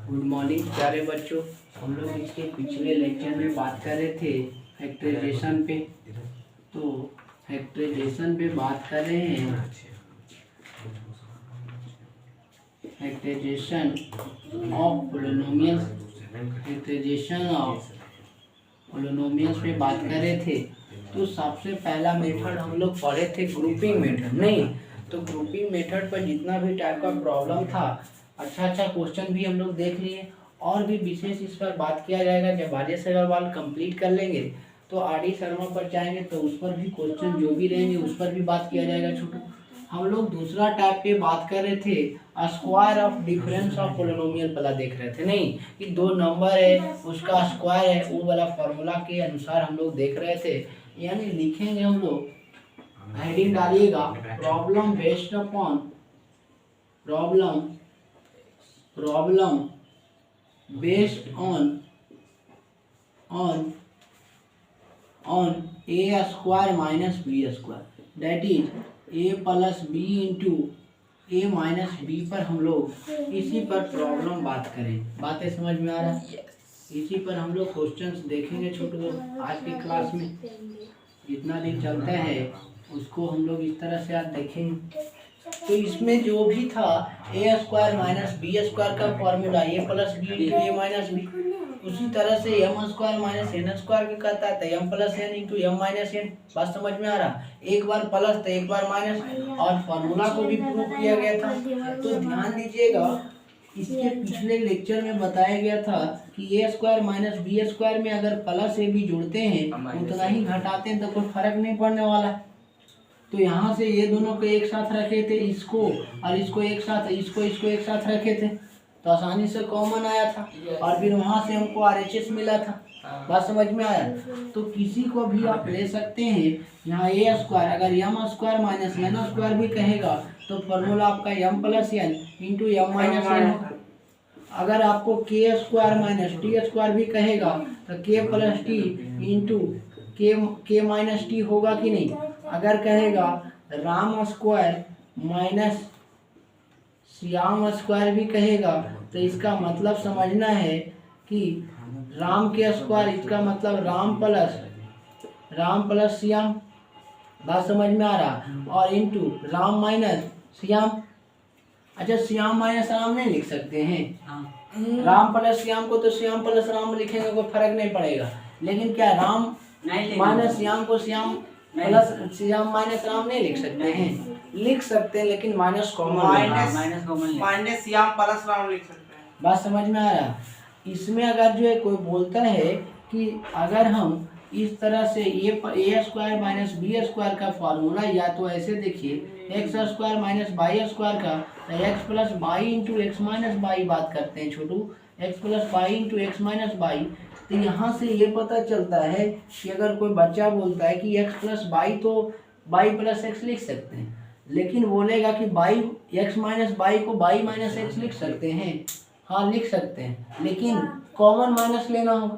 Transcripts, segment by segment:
Good morning प्यारे बच्चों। हम लोग इसके पिछले लेक्चर में बात कर रहे थे फैक्टराइजेशन पे। तो फैक्टराइजेशन पे बात कर रहे हैं, factorization of polynomials, factorization of polynomials पे बात कर रहे थे। तो सबसे पहला मेथड हम लोग पढ़े थे ग्रुपिंग मेथड, नहीं तो ग्रुपिंग मेथड पर जितना भी टाइप का प्रॉब्लम था, अच्छा क्वेश्चन भी हम लोग देख लिए। और भी विशेष इस पर बात किया जाएगा जब आर्यस अग्रवाल कंप्लीट कर लेंगे तो आर.डी. शर्मा पर जाएंगे तो उस पर भी क्वेश्चन जो भी रहेंगे उस पर भी बात किया जाएगा। छोटू हम लोग दूसरा टाइप पे बात कर रहे थे, square of difference of polynomial वाला देख रहे थे, नहीं कि दो नंबर है उसका स्क्वायर है, वो वाला फॉर्मूला के अनुसार हम लोग देख रहे थे। यानी लिखेंगे हम लोग, हेडिंग डालिएगा problem based upon problem based on a square minus b square, that is a plus b into a minus b पर हम लोग इसी पर प्रॉब्लम बात करें। बातें समझ में आ रहा है? इसी पर हम लोग क्वेश्चंस देखेंगे छोटे आज की क्लास में। जितना दिन चलता है उसको हम लोग इस तरह से आज देखेंगे। तो इसमें जो भी था A square minus B square का formula A plus B into A minus B, उसी तरह से M square minus N square का कहता है M plus N into M minus N. बात समझ में आ रहा? एक बार प्लस तो एक बार माइनस, और फॉर्मूला को भी प्रूव किया गया था। तो ध्यान दीजिएगा, इसके पिछले लेक्चर में बताया गया था कि A square minus B square में अगर प्लस ए बी जोड़ते हैं उतना ही घटाते हैं तो कोई फर्क नहीं पड़ने वाला। तो यहाँ से ये दोनों को एक साथ रखे थे, इसको और इसको एक साथ, इसको एक साथ रखे थे तो आसानी से कॉमन आया था, और फिर वहाँ से हमको RHS मिला था। बात समझ में आया? तो किसी को भी आप ले सकते हैं। यहाँ ए स्क्वायर अगर M square minus N square भी कहेगा तो फॉर्मूला आपका M plus N into M minus N. अगर आपको के स्क्वायर माइनस टी स्क्वायर भी कहेगा तो के प्लस टी इंटू के माइनस टी होगा कि नहीं? अगर कहेगा Ram square minus Shyam square भी कहेगा तो इसका मतलब समझना है कि राम के स्क्वायर, इसका मतलब राम प्लस श्याम। बात समझ में आ रहा? और इंटू राम माइनस श्याम। अच्छा, श्याम माइनस राम नहीं लिख सकते हैं? राम प्लस श्याम को तो श्याम प्लस राम लिखेंगे, कोई फर्क नहीं पड़ेगा। लेकिन क्या राम माइनस श्याम को श्याम प्लस श्याम माइनस राम नहीं लिख सकते हैं? लिख सकते हैं, लेकिन minus common, minus Shyam plus Ram लिख सकते हैं। बात समझ में आ रहा? इसमें अगर जो है कोई बोलता है कि अगर हम इस तरह से a square minus B square का फॉर्मूला, या तो ऐसे देखिए x square minus y square का, तो x plus y into x minus y बात करते हैं छोटू, x plus y into x minus y. तो यहाँ से ये पता चलता है कि अगर कोई बच्चा बोलता है कि एक्स प्लस बाई, तो बाई प्लस एक्स लिख सकते हैं, लेकिन बोलेगा कि बाई एक्स माइनस बाई को बाई माइनस एक्स लिख सकते हैं। हाँ लिख सकते हैं, लेकिन कॉमन माइनस लेना होगा।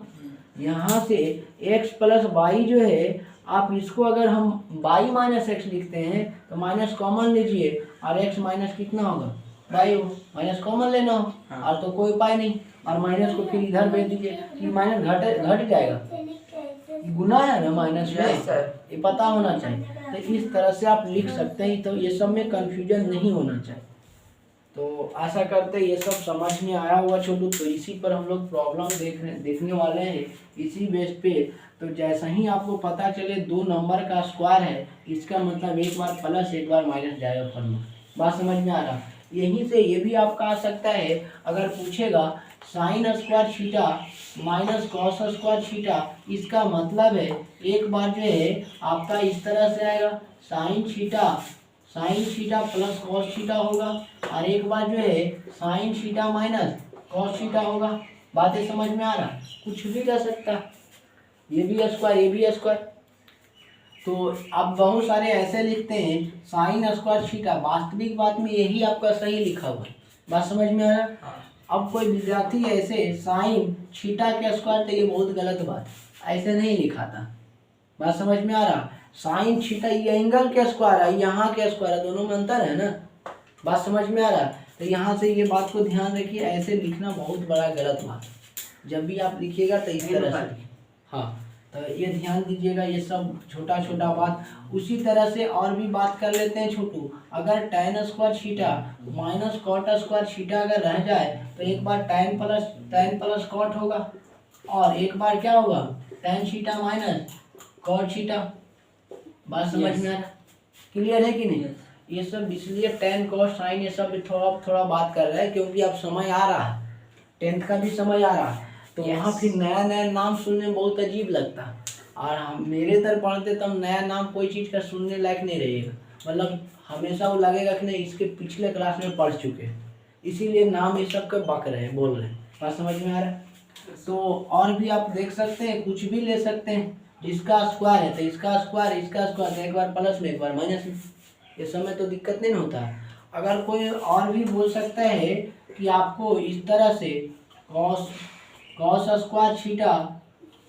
यहाँ से एक्स प्लस बाई जो है, आप इसको अगर हम बाई माइनस एक्स लिखते हैं तो माइनस कॉमन लीजिए, और एक्स माइनस कितना होगा? बाई हो, माइनस कॉमन लेना हो। और तो कोई उपाय नहीं, और माइनस को फिर इधर भेज दीजिए कि माइनस घट जाएगा, गुना है ना माइनस में, ये पता होना चाहिए। तो इस तरह से आप लिख सकते हैं, तो ये सब में कंफ्यूजन नहीं होना चाहिए। तो आशा करते हैं ये सब समझ में आया हुआ छोटू। तो इसी पर हम लोग प्रॉब्लम देखने वाले हैं, इसी बेस पे। तो जैसा ही आपको पता चले दो नंबर का स्क्वायर है, इसका मतलब एक बार प्लस एक बार माइनस जाएगा फॉर्मूला। बात समझ में आ रहा? यहीं से ये भी आपका आ सकता है, अगर पूछेगा sine square theta minus cos square theta, इसका मतलब है एक बार जो है आपका इस तरह से आएगा sine theta plus cos theta होगा, और एक बार जो है sine theta minus cos theta होगा। बातें समझ में आ रहा? कुछ भी कर सकता, ये भी स्क्वायर। तो अब बहुत सारे ऐसे लिखते हैं साइन स्क्वायर थीटा, वास्तविक बात में यही आपका सही लिखा हुआ है। बात समझ में आ रहा? अब कोई विद्यार्थी ऐसे साइन थीटा के स्क्वायर, तो ये बहुत गलत बात, ऐसे नहीं लिखा था। बात समझ में आ रहा? साइन थीटा ये एंगल के स्क्वायर है, यहाँ के स्क्वायर है, दोनों में अंतर है ना। बात समझ में आ रहा? तो यहाँ से ये बात को ध्यान रखिए, ऐसे लिखना बहुत बड़ा गलत बात है। जब भी आप लिखिएगा तो इस तरह से, हाँ तो ये ध्यान दीजिएगा, ये सब छोटा छोटा बात। उसी तरह से और भी बात कर लेते हैं छोटू। अगर tan square theta minus cot square theta अगर रह जाए तो एक बार tan प्लस कॉट होगा और एक बार क्या होगा tan theta minus cot theta. बात समझ में आ रहा, क्लियर है कि नहीं? ये सब इसलिए tan cos sin ये सब थोड़ा बात कर रहे हैं क्योंकि अब समय आ रहा है, 10th का भी समय आ रहा है, तो वहाँ फिर नया नया नाम सुनने में बहुत अजीब लगता है। और हम मेरे तरह पढ़ते तब नया नाम कोई चीज़ का सुनने लायक नहीं रहेगा, मतलब हमेशा वो लगेगा कि नहीं इसके पिछले क्लास में पढ़ चुके हैं, इसीलिए नाम ये सब के बक रहे हैं, बोल रहे हैं। बात समझ में आ रहा है? तो और भी आप देख सकते हैं, कुछ भी ले सकते हैं, जिसका स्क्वायर है तो इसका स्क्वायर तो एक बार प्लस में एक बार माइनस में, ये समय तो दिक्कत नहीं होता है। अगर कोई और भी बोल सकता है कि आपको इस तरह से कॉस स्क्वायर थीटा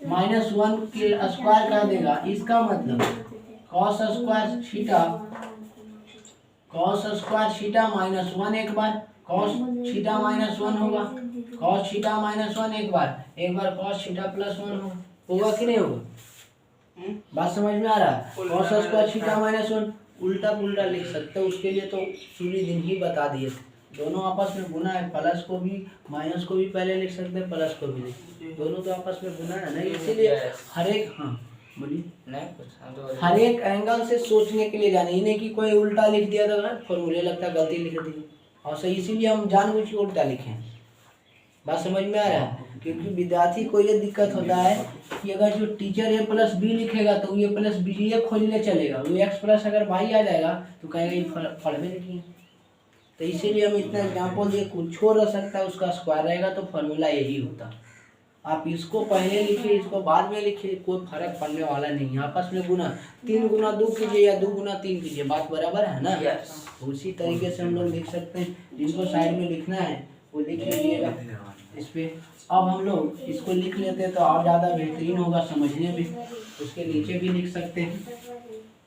-1 के स्क्वायर कर देगा, इसका मतलब कॉस स्क्वायर थीटा -1 एक बार कॉस थीटा -1 होगा, कॉस थीटा -1 एक बार कॉस थीटा +1 होगा कि नहीं होगा? बात समझ में आ रहा है? कॉस स्क्वायर थीटा -1 उल्टा पुल्टा लिख सकते हो, उसके लिए तो सूर्य दिन ही बता दिए थे। दोनों आपस में गुना है, प्लस को भी माइनस को भी पहले लिख सकते हैं, प्लस को भी लिख, दोनों तो आपस में गुना है ना, इसीलिए हर एक, हाँ बोलिए, हर एक एंगल से सोचने के लिए जाने, इन्हें कि कोई उल्टा लिख दिया तो फॉर्मूले लगता है गलती लिख दी और सही, इसीलिए हम जानबूझ के उल्टा लिखें। बात समझ में आ रहा है? क्योंकि विद्यार्थी को ये दिक्कत होता है कि अगर जो टीचर a+b लिखेगा तो ये +b ये खोजने चलेगा, वो x+ अगर y आ जाएगा तो कहेगा ये पढ़ में नहीं है। तो इसीलिए हम इतना एग्जाम्पल दिए, कुछ रह सकता है उसका स्क्वायर रहेगा तो फॉर्मूला यही होता। आप इसको पहले लिखिए, इसको बाद में लिखिए, कोई फर्क पड़ने वाला नहीं है। आपस में गुना 3 गुना 2 कीजिए या 2 गुना 3 कीजिए, बात बराबर है ना? उसी तरीके से हम लोग लिख सकते हैं, जिनको साइड में लिखना है वो लिख लीजिएगा इस पे। अब हम लोग इसको लिख लेते हैं तो और ज़्यादा बेहतरीन होगा समझने में, उसके नीचे भी लिख सकते हैं,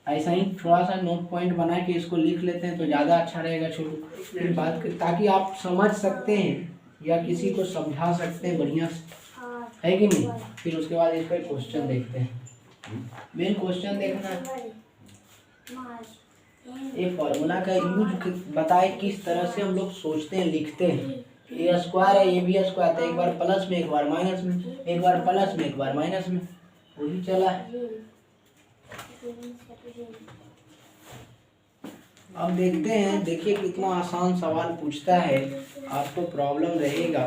ऐसा ही थोड़ा सा नोट पॉइंट बना के इसको लिख लेते हैं तो ज़्यादा अच्छा रहेगा छोटू, फिर बात कर, ताकि आप समझ सकते हैं या किसी को समझा सकते हैं बढ़िया है कि नहीं। फिर उसके बाद इस पर क्वेश्चन देखते हैं, मेन क्वेश्चन देखना है। ये फॉर्मूला का यूज बताए किस तरह से हम लोग सोचते हैं, लिखते हैं। ए स्क्वायर है, ए बी स्क्वायर, तो एक बार प्लस में एक बार माइनस में, एक बार प्लस में एक बार माइनस में, वही चला है। अब देखते हैं, देखिए कितना आसान सवाल पूछता है, आपको प्रॉब्लम रहेगा।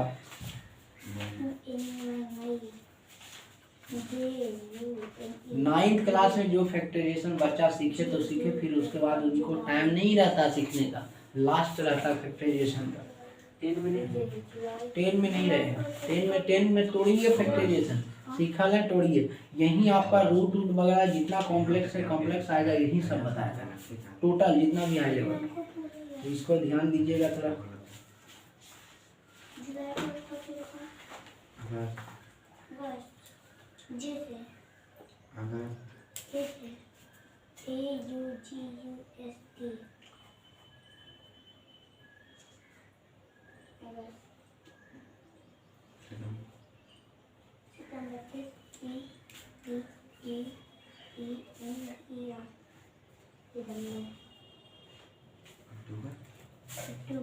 9th क्लास में जो फैक्टराइजेशन बच्चा सीखे तो सीखे, फिर उसके बाद उनको टाइम नहीं रहता सीखने का, लास्ट रहता फैक्टराइजेशन का। 10 में नहीं रहेगा, 10 में तोड़िए फैक्टराइजेशन, सीखा है तोड़िए, यही आपका रूट वगैरह जितना कॉम्प्लेक्स है कॉम्प्लेक्स आएगा, यही सब बताएगा टोटल जितना भी आएगा, तो इसको ध्यान दीजिएगा थोड़ा।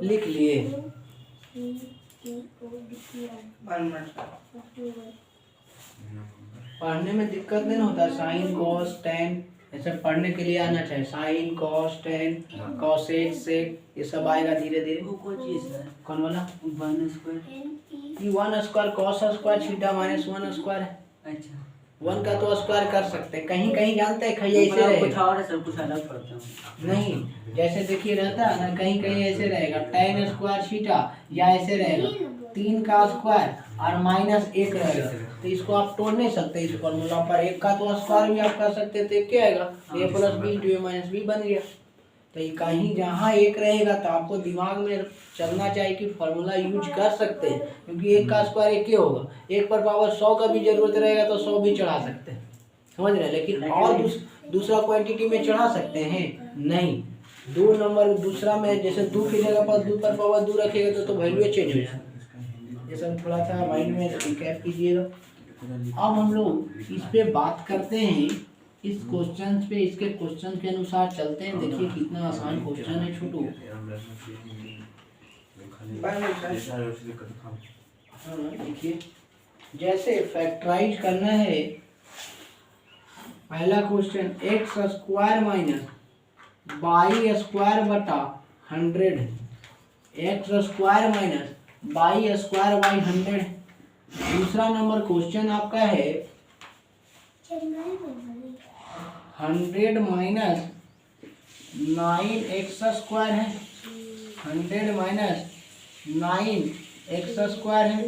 लिख लिए, पढ़ने में दिक्कत नहीं होता, साइन कॉस टेन ऐसे पढ़ने के लिए आना चाहिए, sine cos tan cosec sec ये सब आएगा धीरे धीरे। वो कौन चीज है? कौन वाला? 1 square cos square theta -1 square है। अच्छा, 1 का तो स्क्वायर कर सकते हैं, कहीं कहीं जानते हैं कहीं ऐसे रहेगा, कुछ और है सब कुछ अलग पढ़ते हैं नहीं, जैसे देखिए रहता है ना, कहीं कहीं ऐसे रहेगा tan स्क्वायर थीटा, या ऐसे रहेगा 3 का स्क्वायर और -1 रहेगा, तो इसको आप तोड़ नहीं सकते इस फॉर्मूला पर। 1 का तो स्क्वायर भी आप कर सकते थे, क्या आएगा a + b × a - b बन गया। तो कहीं जहाँ 1 रहेगा तो आपको दिमाग में चलना चाहिए कि फॉर्मूला यूज कर सकते हैं, क्योंकि 1 का स्क्वायर 1 ही होगा, 1 पर पावर 100 का भी जरूरत रहेगा तो 100 भी चढ़ा सकते हैं, समझ रहे हैं। लेकिन और दूसरा क्वांटिटी में चढ़ा सकते हैं नहीं, 2 नंबर दूसरा में जैसे 2 की जगह पर 2 पर पावर 2 रखेगा तो वैल्यू चेंज हो जाएगा। ये सब थोड़ा सा माइंड में रिकैप कीजिएगा। अब हम लोग इस पे बात करते हैं, इस क्वेश्चन पे, इसके क्वेश्चन के अनुसार चलते हैं। देखिए कितना आसान क्वेश्चन है छोटू। हाँ देखिए, जैसे फैक्टराइज करना है, पहला question x square minus y square बटा 100, x square minus y square by 100। दूसरा नंबर क्वेश्चन आपका है 100 माइनस 9x स्क्वायर है, 100 माइनस 9x स्क्वायर है।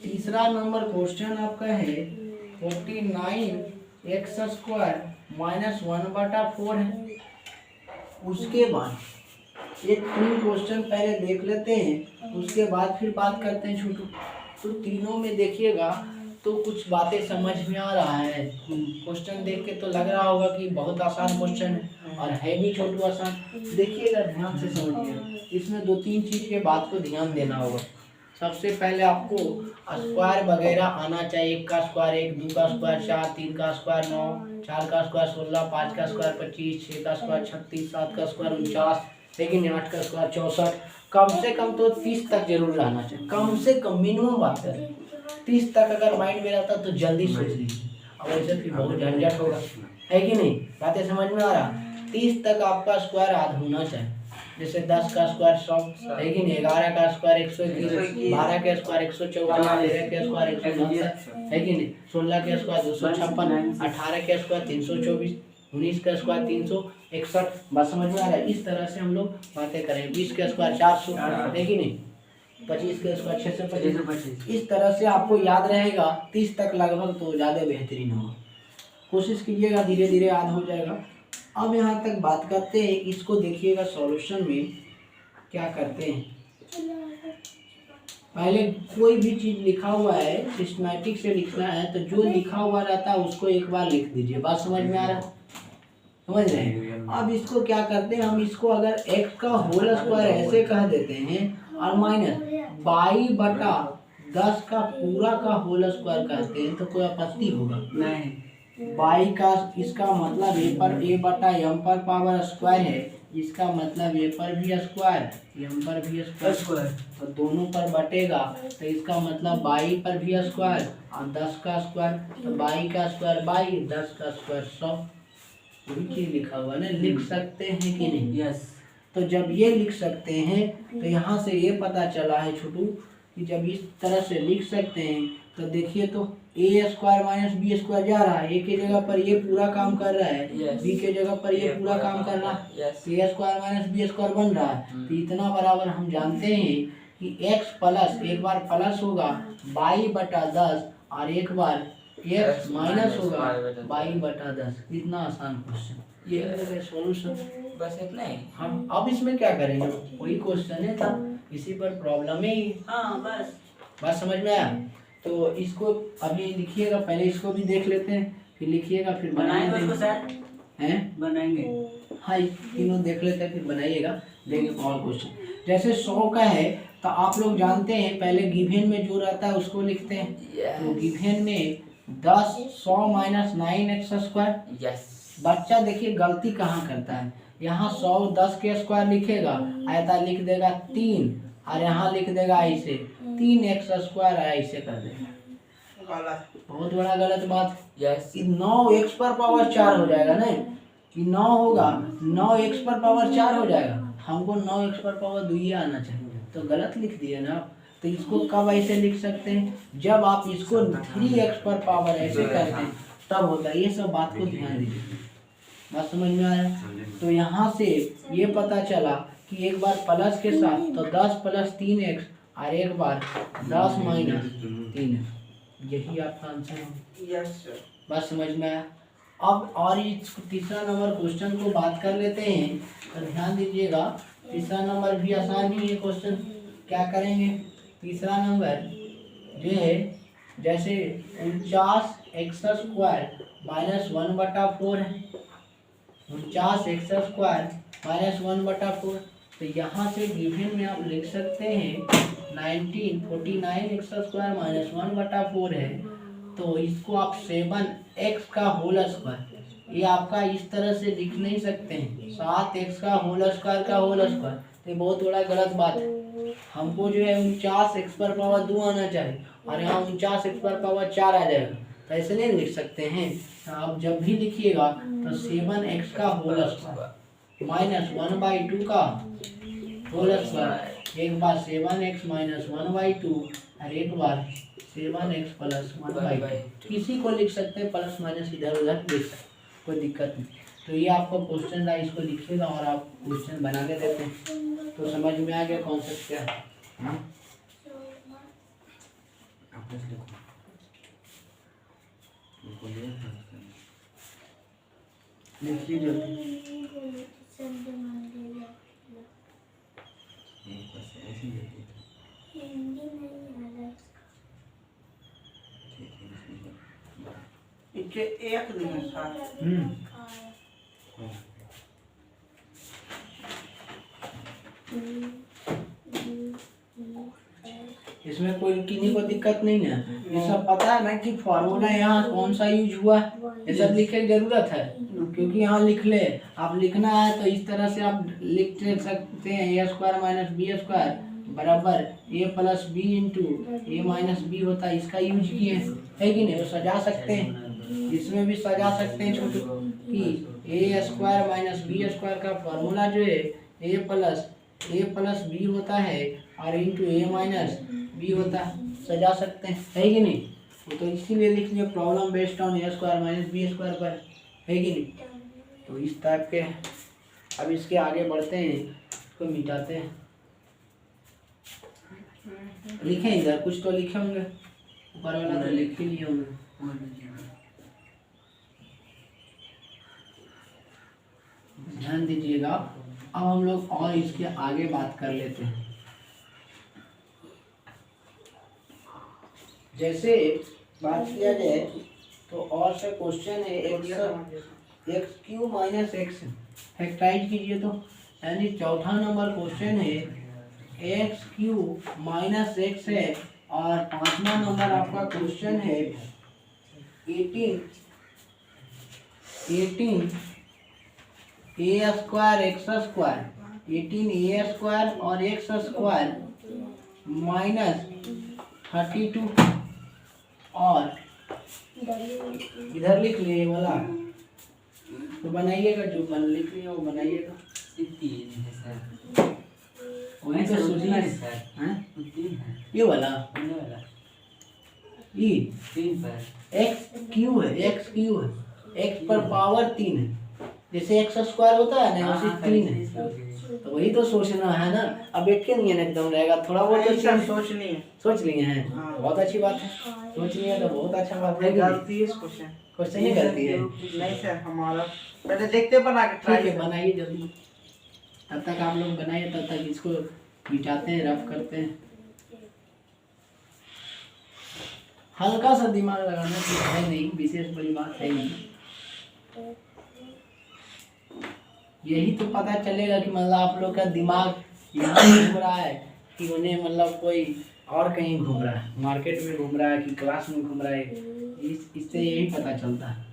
तीसरा नंबर क्वेश्चन आपका है 49x स्क्वायर माइनस 1/4 है। उसके बाद ये 3 क्वेश्चन पहले देख लेते हैं, उसके बाद फिर बात करते हैं छोटू। तो तीनों में देखिएगा तो कुछ बातें समझ में आ रहा है। क्वेश्चन देख के तो लग रहा होगा कि बहुत आसान क्वेश्चन है, और है भी छोटू आसान। देखिएगा, ध्यान से समझिएगा। इसमें 2-3 चीज के बात को ध्यान देना होगा। सबसे पहले आपको स्क्वायर वगैरह आना चाहिए। 1 का स्क्वायर 1, 2 का स्क्वायर 4, 3 का स्क्वायर 9, 4 का स्क्वायर 16, 5 का स्क्वायर 25, 6 का स्क्वायर 36, 7 का स्क्वायर 49, लेकिन 8 का स्क्वायर 64। कम से कम तो 30 तक जरूर रहना चाहिए, कम से कम मिनिमम बात करें। 30 तक अगर माइंड में रहता तो जल्दी सोच लीजिए, अब ऐसे फिर बहुत झंझट होगा, है कि नहीं? बातें समझ में आ रहा? 30 तक आपका स्क्वायर याद होना चाहिए। जैसे 10 का स्क्वायर 100, है कि नहीं? 11 का स्क्वायर 121, 12 के स्क्वायर 144, 13 के स्क्वायर 169, है कि नहीं? 16 के स्क्वायर 256, 18 के स्क्वायर 324, 19 का स्क्वायर 361। बात समझ में आ रहा है? इस तरह से हम लोग बातें करें। 20 के स्क्वायर 400, है कि नहीं? 25 के स्क्वायर 625। इस तरह से आपको याद रहेगा 30 तक लगभग, तो ज़्यादा बेहतरीन होगा। कोशिश कीजिएगा, धीरे धीरे याद हो जाएगा। अब यहाँ तक बात करते हैं, इसको देखिएगा सॉल्यूशन में क्या करते हैं। पहले कोई भी चीज़ लिखा हुआ है सिस्टमैटिक से लिखना है, तो जो लिखा हुआ रहता है उसको एक बार लिख दीजिए। बात समझ में आ रहा है? समझ रहे हैं? अब इसको क्या करते हैं, हम इसको अगर x का होल स्क्वायर ऐसे कह देते हैं और माइनस बाई बटा 10 का पूरा का होल स्क्वायर कहते हैं, तो कोई आपत्ति होगा नहीं? बाई का इसका मतलब a पर a बटा m पर पावर स्क्वायर है, इसका मतलब a पर भी स्क्वायर m पर भी स्क्वायर, तो दोनों पर बटेगा, तो इसका मतलब बाई पर भी स्क्वायर और 10 का स्क्वायर, तो बाई का स्क्वायर बाई, 10 का स्क्वायर 100। वही चीज लिखा हुआ ना, लिख सकते हैं कि नहीं? यस। तो जब ये लिख सकते हैं तो यहाँ से ये पता चला है छोटू कि जब इस तरह से लिख सकते हैं, तो देखिए तो a square minus B square जा रहा है, a की जगह पर ये पूरा काम कर रहा है, b की जगह पर ये पूरा काम कर रहा है, a square minus B square बन रहा है। तो इतना बराबर हम जानते हैं कि x प्लस, एक बार प्लस होगा बाई बटा 10 और एक बार x माइनस होगा बाई बटा 10। इतना आसान क्वेश्चन, ये है सॉल्यूशन, बस इतना ही। हम अब इसमें क्या करेंगे, वही क्वेश्चन है था, इसी पर प्रॉब्लम है। हाँ बस, बात समझ में आया? तो इसको अभी लिखिएगा, पहले इसको भी देख लेते हैं, फिर लिखिएगा, फिर बनाएंगे इसको सर, हैं बनाएंगे। हाँ तीनों देख लेते हैं, फिर बनाइएगा, देंगे और क्वेश्चन। जैसे 100 का है तो आप लोग जानते हैं पहले गिवन में जो रहता है उसको लिखते हैं। तो गिवन में 10 100 माइनस 9x स्क्वायर। यस। बच्चा देखिए गलती कहाँ करता है, यहाँ 100 10 के स्क्वायर लिखेगा, आयता लिख देगा 3, और यहाँ लिख देगा ऐसे 3x स्क्वायर, ऐसे कर देगा। बहुत बड़ा गलत बात। यस। 9x पर पावर 4 हो जाएगा ना, कि 9 होगा 9x पर पावर 4 हो जाएगा, हमको 9x पर पावर 2 ही आना चाहिए, तो गलत लिख दिया ना। तो इसको कब ऐसे लिख सकते हैं, जब आप इसको 3x पर पावर ऐसे करते हैं तब होता है। ये सब बात को ध्यान दीजिए, बात समझ में आया? तो यहाँ से ये पता चला कि एक बार प्लस के साथ तो 10 प्लस 3x, और एक बार 10 माइनस 3x, यही आपका आंसर है। यस सर, बात समझ में आया? अब और इस तीसरा नंबर क्वेश्चन को बात कर लेते हैं, तो ध्यान दीजिएगा, तीसरा नंबर भी आसान ही है क्वेश्चन। क्या करेंगे, तीसरा नंबर जो है जैसे 49x स्क्वायर माइनस 1/4 है, 49x स्क्वायर -1/4। तो यहाँ से गिवन में आप लिख सकते हैं 1949 एक्स स्क्वायर -1/4 है। तो इसको आप 7x का होल स्क्वायर, ये आपका इस तरह से लिख नहीं सकते हैं 7x का होल स्क्वायर का होल स्क्वायर, तो ये बहुत बड़ा गलत बात है। हमको जो है 49x⁻² आना चाहिए और यहाँ 49x⁻4 आ जाएगा, तो ऐसे नहीं लिख सकते हैं। तो आप जब भी लिखिएगा तो 7x का होल स्क्वायर -1/2 का होल स्क्वायर, एक बार 7x -1/2 और एक बार 7x + 1/2, किसी को लिख सकते हैं, प्लस माइनस इधर उधर लिख सकते, कोई दिक्कत नहीं। तो ये आपको क्वेश्चन था, इसको लिखिएगा और आप क्वेश्चन बना के देते हैं, तो समझ में आ गया कॉन्सेप्ट क्या है। लिखिए जल्दी। इनके एक दिन था। इसमें कोई किसी को दिक्कत नहीं है, ये सब पता है ना कि फॉर्मूला यहाँ कौन सा यूज हुआ है, ये सब लिखने की जरूरत है, क्योंकि यहाँ लिख ले, आप लिखना है तो इस तरह से आप लिख सकते हैं a² - b² बराबर a + b × a - b होता है, इसका यूज किए है कि नहीं। वो सजा सकते हैं, इसमें भी सजा सकते हैं छोटू कि a² - b² का फॉर्मूला जो है a + b होता है और इंटू a - b होता है, सजा सकते हैं, है कि नहीं। वो तो इसीलिए लिख लिया problem based on a² - b² पर, है कि नहीं। तो इस टाइप के। अब इसके आगे बढ़ते हैं, इसको मिटाते हैं। लिखे इधर कुछ तो लिखे होंगे, ऊपर वाला तो लिख ही लिए होंगे। ध्यान दीजिएगा। अब हम लोग और इसके आगे बात कर लेते हैं। जैसे बात किया जाए तो और से क्वेश्चन है x³ - x, फैक्टराइज कीजिए तो, यानी चौथा नंबर क्वेश्चन है x³ - x है, और पांचवा नंबर आपका क्वेश्चन है 18 a² x², 18a² और x² -32, और इधर लिख लिए वाला, तो बनाइएगा, जो बन लिख लिया वो बनाइएगा। वही तो सोचना है, ये वाला ये x³ है, x³ है, x पर पावर 3 है, जैसे x² होता है ना वैसे 3 है, तो वही तो सोचना है ना। अब एक के नहीं है एकदम रहेगा, थोड़ा बहुत तो सोच लिए हैं, बहुत अच्छी बात है, सोच लिए तो बहुत अच्छा बात है। गलती है क्वेश्चन नहीं करती है, नहीं सर, हमारा पहले देखते बना के ठीक है, बनाइए जल्दी। तब तक आप लोग बनाइए, तब तक इसको मिटाते हैं, रफ करते हैं। हल्का सा दिमाग लगाना है, नहीं विशेष बड़ी बात है नहीं। यही तो पता चलेगा कि मतलब आप लोग का दिमाग यहाँ घूम रहा है कि उन्हें मतलब कोई और कहीं घूम रहा है, मार्केट में घूम रहा है कि क्लास में घूम रहा है, इससे यही पता चलता है।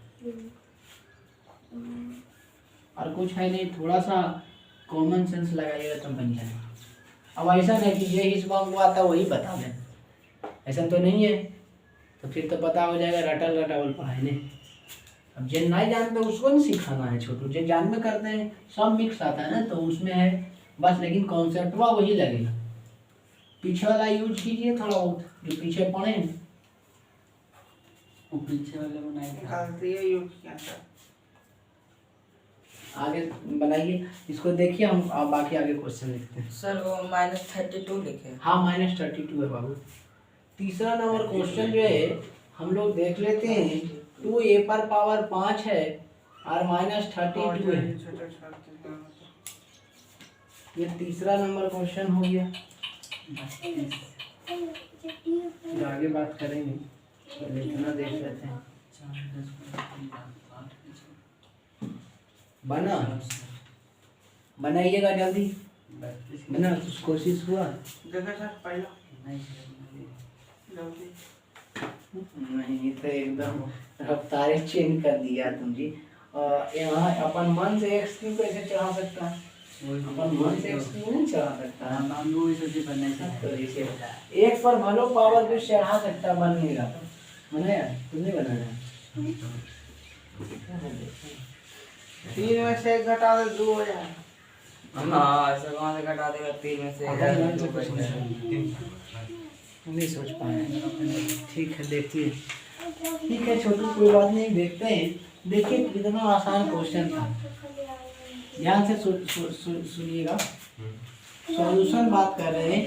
और कुछ है नहीं, थोड़ा सा कॉमन सेंस लगाइएगा तो बन जाएगा। अब ऐसा नहीं कि ये हिस्सा हमको आता वही बता दें, ऐसा तो नहीं है, तो फिर तो पता हो जाएगा रटल रटावल पढ़ाई नहीं। अब जिन नहीं जानते उसको नहीं सिखाना है छोटू, जिन जानते करते हैं सब मिक्स आता है ना, तो उसमें है बस, लेकिन कॉन्सेप्ट वही लगेगा। पीछे वाला यूज कीजिए थोड़ा बहुत, जो पीछे पढ़े वो पीछे वाले बनाए, आगे बनाइए इसको, देखिए हम बाकी आगे क्वेश्चन लिखते हैं। सर वो -32 लिखे। हाँ -32 है बाबू। तीसरा नंबर क्वेश्चन जो है हम लोग देख लेते हैं, 2a पर पावर 5 है और -32 है। ये तीसरा नंबर क्वेश्चन हो गया। आगे बात करेंगे, तो लिखना देख लेते हैं। बना बनाइएगा जल्दी, बना कुछ कोशिश हुआ देखो सर पहला जल्दी। नहीं तो एकदम रफ्तारें चेंज कर दिया तुम जी। यहाँ अपन मन से एक्स क्यू कैसे चढ़ा सकता है, अपन मन से एक्स क्यू नहीं चढ़ा सकता है। हम लोग इसे भी बनने से तो इसे एक पर भलो पावर को चढ़ा सकता बनेगा, बनाया तुमने बनाया। 3 में से 1 घटा दे 2 हो जाएगा। हाँ ऐसा कहाँ से घटा देगा 3 में से नहीं सोच पाए। ठीक है देखिए, ठीक है छोटू कोई बात नहीं, देखते हैं। देखिए कितना आसान क्वेश्चन था, ध्यान से सुनिएगा। सॉल्यूशन बात कर रहे हैं,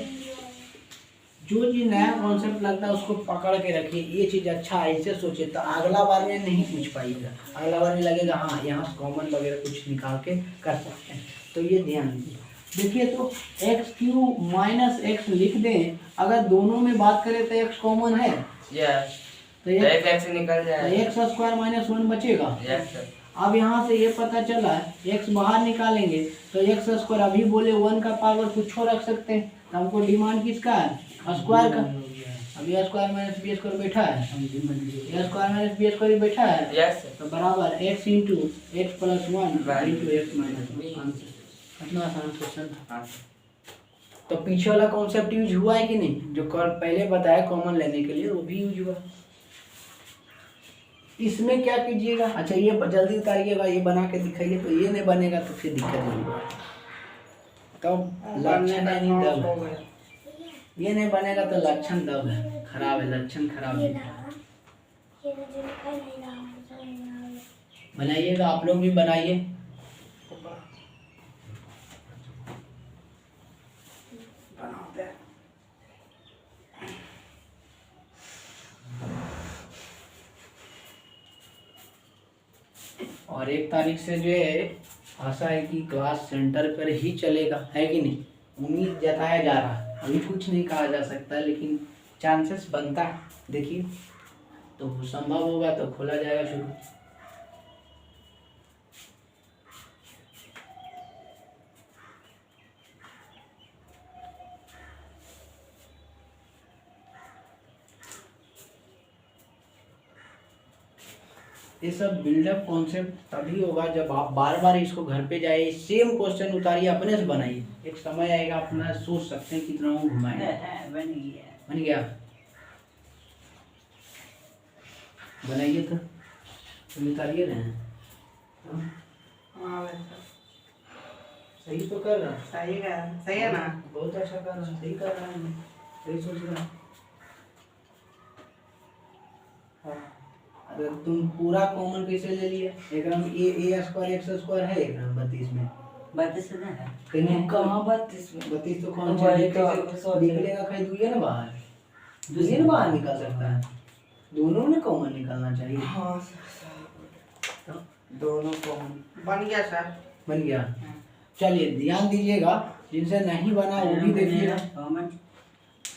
जो चीज नया कॉन्सेप्ट लगता है उसको पकड़ के रखिए। ये चीज अच्छा है, इसे सोचिए तो अगला बार में नहीं पूछ पाइएगा, अगला बार में लगेगा हाँ यहाँ से कॉमन वगैरह कुछ निकाल के कर सकते हैं। तो ये ध्यान दीजिए। देखिए तो एक्स क्यू माइनस एक्स लिख दें, अगर दोनों में बात करें तो एक्स कॉमन है, यस तो एक एक्स निकल जाएगा, एक्स स्क्वायर माइनस 1 बचेगा। Yes sir. अब यहाँ से ये पता चला एक्स बाहर निकालेंगे तो एक्स स्क्वायर, अभी बोले 1 का पावर कुछ और रख सकते हैं, तो हमको डिमांड किसका है, स्क्वायर का। अब ए स्क्वायर माइनस बी स्क्वायर बैठा है, ए स्क्वायर माइनस बी स्क्वायर बैठा है, यस सर। तो बराबर x into x plus 1 into x minus 1। इतना आसान क्वेश्चन था। हाँ तो पीछे वाला कॉन्सेप्ट यूज हुआ है कि नहीं, जो पहले बताया कॉमन लेने के लिए, वो भी यूज हुआ। इसमें क्या कीजिएगा, अच्छा ये जल्दी उतारिएगा, ये बना के दिखाइए। तो ये नहीं बनेगा तो फिर दिक्कत नहीं, तो लक्षण यानी दब है। ये नहीं बनेगा तो लक्षण दब है, खराब है, लक्षण खराब है। बनाइएगा, आप लोग भी बनाइए। और 1 तारीख से जो है आशा है कि क्लास सेंटर पर ही चलेगा, है कि नहीं। उम्मीद जताया जा रहा है, अभी कुछ नहीं कहा जा सकता, लेकिन चांसेस बनता है। देखिए तो संभव होगा तो खोला जाएगा शुरू। ये सब बिल्डअप कॉन्सेप्ट तभी होगा जब आप बार बार इसको घर पे जाए, सेम क्वेश्चन उतारिए, अपने से बनाइए। एक समय आएगा अपना सोच सकते हैं कितना वो घुमाएंगे। बन गया, बनाइए तो उतारिए रहे हैं। हाँ सर सही तो कर रहा है, सही है ना। बहुत अच्छा कर रहा है, सही कर रहा है, सही सोच रहा है। हाँ। अगर तुम पूरा कॉमन कैसे ले लिया, एक ए स्क्वायर एक्स स्क्वायर है एक 32 में, 32 में है कहीं कहाँ 32 में, 32 तो कौन वही तो सा निकलेगा, कहीं दुनिया ना बाहर, दुनिया ना बाहर निकल सकता है। दोनों में कॉमन निकालना चाहिए। हाँ तो दोनों कॉमन बन गया सर। बन गया। चलिए ध्यान दीजिएगा, जिनसे नहीं बना वो भी देखिएगा। कॉमन।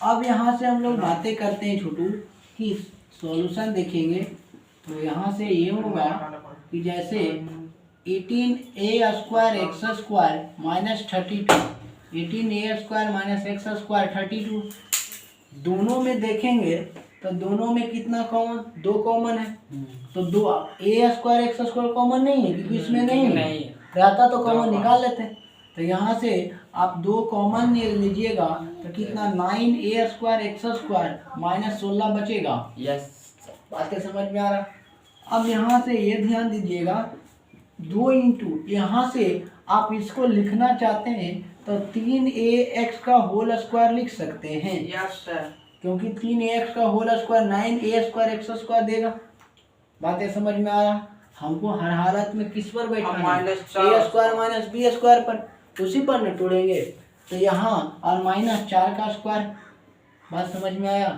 अब यहाँ से हम लोग बातें करते हैं छोटू कि सॉल्यूशन देखेंगे। तो यहाँ से ये होगा कि जैसे 18a square X square minus 32, 18a square minus x square 32, दोनों में देखेंगे तो दोनों में कितना कॉमन, 2 कॉमन है। तो 2 a square X square common नहीं है क्योंकि इसमें नहीं है, रहता तो कॉमन निकाल लेते। तो यहाँ से आप 2 कॉमन लीजिएगा तो कितना 9a square X square minus 16 बचेगा। यस बातें समझ में आ रहा। अब यहाँ से ये ध्यान दीजिएगा 2 इंटू, यहाँ से आप इसको लिखना चाहते हैं तो 3ax का होल स्क्वायर लिख सकते हैं। Yes sir. क्योंकि 3ax का whole square 9a square X square देगा। बातें समझ में आ रहा। हमको हर हालत में किस पर बैठना है, a square minus B square पर, उसी पर न तोड़ेंगे। तो यहाँ और माइनस 4 का स्क्वायर, बात समझ में आया।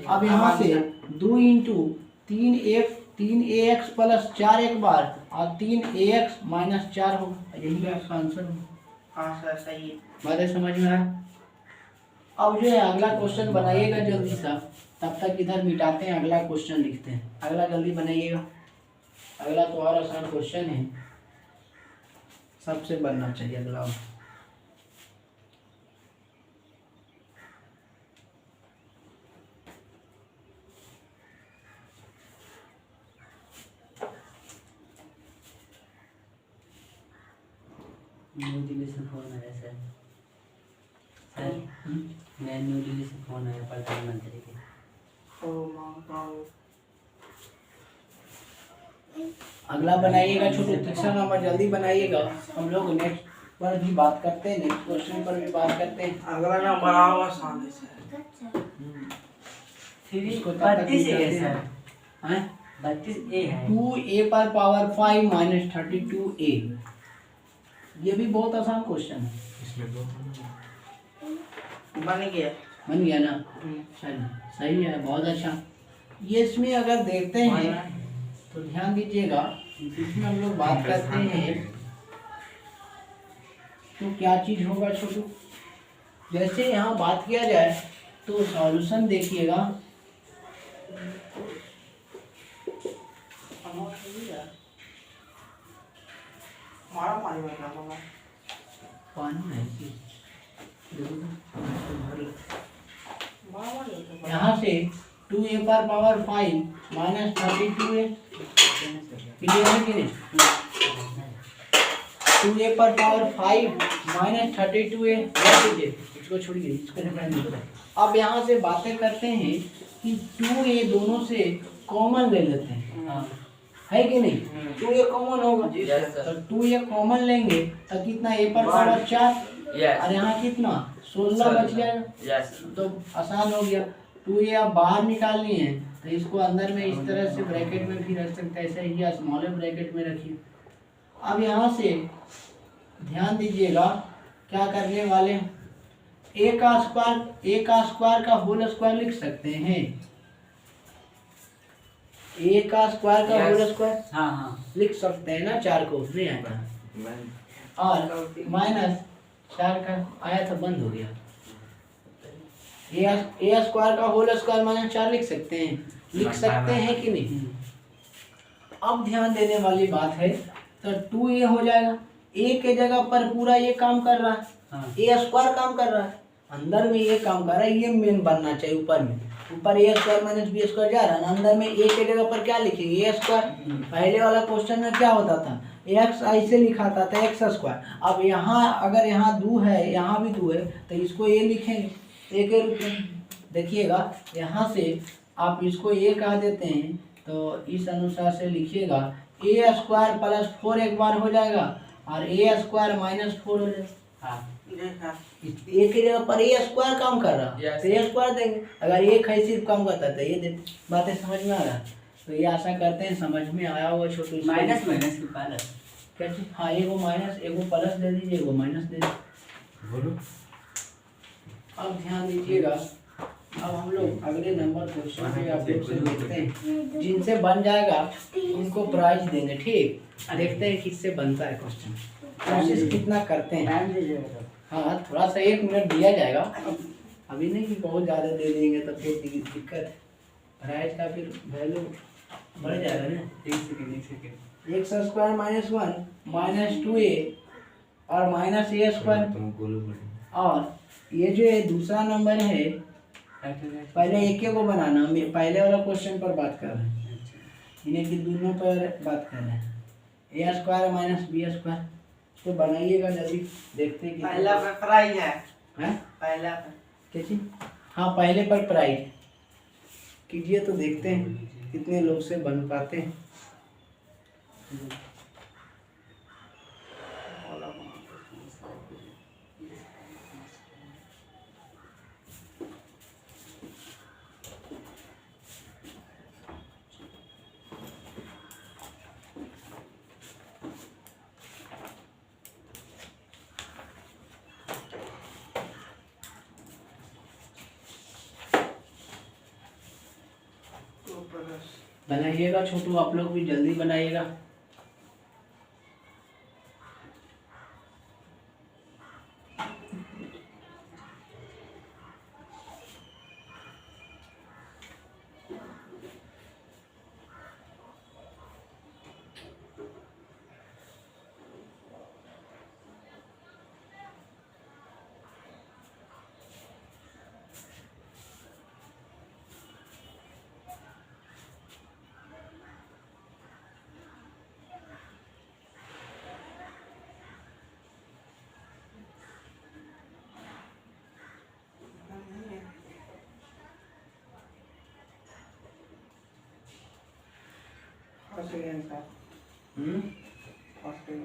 अब यहाँ से 2 इंटू 3ax प्लस 4 एक बार और 3ax माइनस 4 होगा, यही आपका आंसर होगा। हाँ सर सही है। बातें समझ में आया। अब जो है अगला क्वेश्चन बनाइएगा जल्दी सा, तब तक इधर मिटाते हैं, अगला क्वेश्चन लिखते हैं। अगला जल्दी बनाइएगा, अगला तो और आसान क्वेश्चन है। सबसे बनना चाहिए अगला। न्यू दिल्ली से फोन आया सर। सर मैं न्यू दिल्ली से फोन आया प्रधानमंत्री के। अगला बनाइएगा छोटू, तीसरा नंबर जल्दी बनाइएगा। हम लोग नेक्स्ट पर भी बात करते हैं, नेक्स्ट क्वेश्चन पर भी बात करते हैं। अगला ना बड़ा होगा सामने से। इसको तब तक 32 है निकालते हैं। सर। हैं? 32 ए है। 2a पर पावर 5 माइनस 32a। ये भी बहुत आसान क्वेश्चन है। बन गया। बन गया ना? चलिए सही है, बहुत अच्छा। ये इसमें अगर देखते हैं तो ध्यान दीजिएगा, इसमें हम लोग बात करते हैं तो क्या चीज होगा छोटू। जैसे यहाँ बात किया जाए तो सॉल्यूशन देखिएगा। मारा पानी में क्या होगा? पानी नहीं थी। मारा यहाँ से 2a पर पावर 5 माइनस 32a क्लियर है कि नहीं? 2a पर पावर 5 माइनस 32a इसको छोड़िए, इसको डिफरेंस दीजिए। अब यहाँ से बातें करते हैं कि 2a दोनों से कॉमन ले लेते हैं, हाँ। है कि नहीं? 2a कॉमन होगा, Yes, sir. तो 2a कॉमन लेंगे तो कितना a पर पावर 4 Yes. और यहाँ कितना 16 बच जाएगा। Yes. तो आसान हो गया। 2a आप बाहर निकालनी है तो इसको अंदर में इस तरह से ब्रैकेट में भी रख सकते हैं, ऐसे ही या स्मॉलर ब्रैकेट में रखिए। अब यहाँ से ध्यान दीजिएगा क्या करने वाले हैं, a का स्क्वायर का होल स्क्वायर लिख सकते हैं। a का स्क्वायर का Yes. होल स्क्वायर हाँ हाँ। लिख सकते हैं ना, 4 को नहीं आता, और माइनस 4 का आया था बंद हो गया। ए स्क्वायर का होल स्क्वायर माइनस 4 लिख सकते हैं, लिख सकते हैं कि नहीं? अब ध्यान देने वाली बात है, तो 2a हो जाएगा। a के जगह पर पूरा ये काम कर रहा है, हाँ। ए स्क्वायर काम कर रहा है, अंदर में ये काम कर रहा है, ये मेन बनना चाहिए। ऊपर में ऊपर ए स्क्वायर माइनस बी स्क्वायर जा रहा है, अंदर में ए के जगह पर क्या लिखेंगे? ए स्क्वायर। पहले वाला क्वेश्चन में क्या होता था, एक्स ऐसे लिखाता था एक्स स्क्वायर। अब यहाँ अगर यहाँ 2 है, यहाँ भी 2 है, तो इसको ए लिखेंगे, ए के रूप में। देखिएगा यहाँ से आप इसको ए कह देते हैं, तो इस अनुसार से लिखिएगा ए स्क्वायर प्लस 4 एक बार हो जाएगा और ए स्क्वायर माइनस 4 हो जाएगा। हाँ। देखा। ए की जगह पर ए स्क्वायर काम कर रहा है Yes. तो ए स्क्वायर देंगे। अगर एक है सिर्फ काम करता है तो ये देते। बातें समझ में आ रहा है? तो ये आशा करते हैं समझ में आया होगा छोटू। माइनस माइनस की पालक। क्या चीज? हाँ, एगो माइनस एगो प्लस दे दीजिए, एगो माइनस दे दीजिए। बोलो। अब ध्यान दीजिएगा, अब हम लोग अगले नंबर क्वेश्चन पे आप लोग से देखते हैं, जिनसे बन जाएगा उनको प्राइज देंगे। ठीक, देखते हैं किससे बनता है क्वेश्चन, कोशिश कितना करते हैं। टाइम दीजिएगा तो। हाँ, थोड़ा सा 1 मिनट दिया जाएगा, अभी नहीं कि बहुत ज़्यादा दे देंगे तो फिर दिक्कत है, प्राइज का फिर वैल्यू बढ़ जाएगा ना। 1 second 1 second. X square minus 1 minus 2a और माइनस ए स्क्वायर। और ये जो है दूसरा नंबर है, पहले एक को बनाना, हम पहले वाला क्वेश्चन पर बात कर रहे हैं, इन्हें कि दोनों पर बात कर रहे हैं। ए स्क्वायर माइनस बी स्क्वायर, तो बनाइएगा जल्दी, देखते हैं पहला पे प्राइज है। हैं? पहला पे। क्या चीज? हाँ, पहले पर प्राइज कीजिए तो देखते हैं कितने लोग से बन पाते हैं। बनाइएगा छोटू, आप लोग भी जल्दी बनाइएगा। फंस गए हैं सर, फंस गए।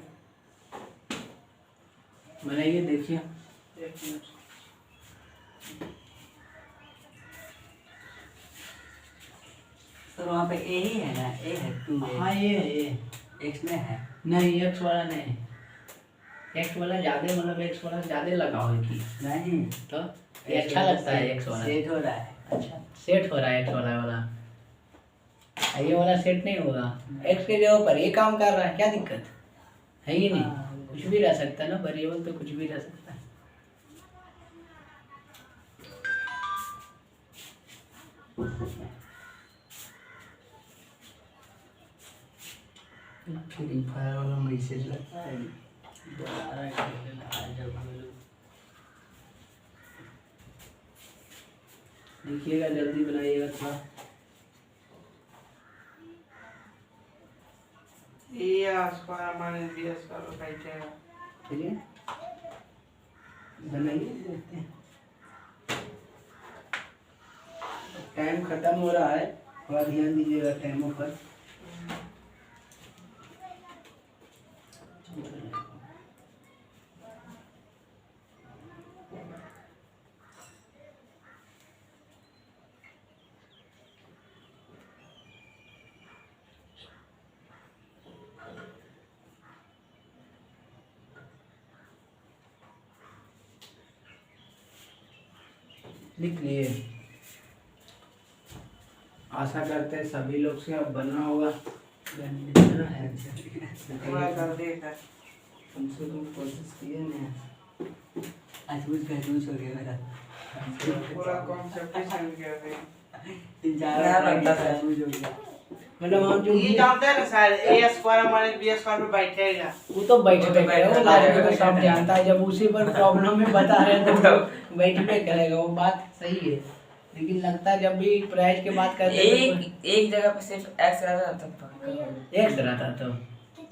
बनाइए देखिए। एक मिनट। सर वहाँ पे ए ही है ना, ए है 2a। हाँ ये है ये। एक्स में है नहीं एक्स वाला नहीं, एक्स वाला ज्यादा मतलब एक्स वाला ज्यादा लगाओ कि नहीं, तो ये अच्छा लगता है एक्स वाला। सेट हो रहा है। अच्छा सेट हो रहा है एक्स वाला ये वाला सेट नहीं होगा। एक्स के जगह पर ये काम कर रहा है, क्या दिक्कत है? ये नहीं कुछ भी रह सकता है ना, वेरिएबल तो कुछ भी रह सकता है। फ्री फायर वाला मैसेज लगता है। देखिएगा जल्दी बनाइएगा थोड़ा। ए स्क्वायर माइनस बी स्क्वायर बैठेगा। चलिए बनाइए देखते हैं। टाइम खत्म हो रहा है, थोड़ा ध्यान दीजिएगा टाइमों पर। लिख लिए। आशा करते हैं सभी लोग से अब बना होगा। बना है पूरा कर देगा। कम से कम कोशिश किए ना। आज कुछ कंफ्यूज हो गया मेरा। पूरा कॉन्सेप्ट ही समझ गया थे। 3-4 नया लगता है। कंफ्यूज हो गया। मतलब हम जो ये जानते हैं ना सर, ए स्क्वायर माइनस बी स्क्वायर पे बैठेगा। वो तो बैठ वो तो पे बैठ करेगा, वो पे लास्ट में करेगा, तो सब जानता है। जब उसी पर प्रॉब्लम में बता रहे हैं तो बैठ पे करेगा, वो बात सही है। लेकिन लगता है जब भी प्राइस की बात करते हैं एक जगह पे सिर्फ एक्स रहता था तब तो एक रहता तो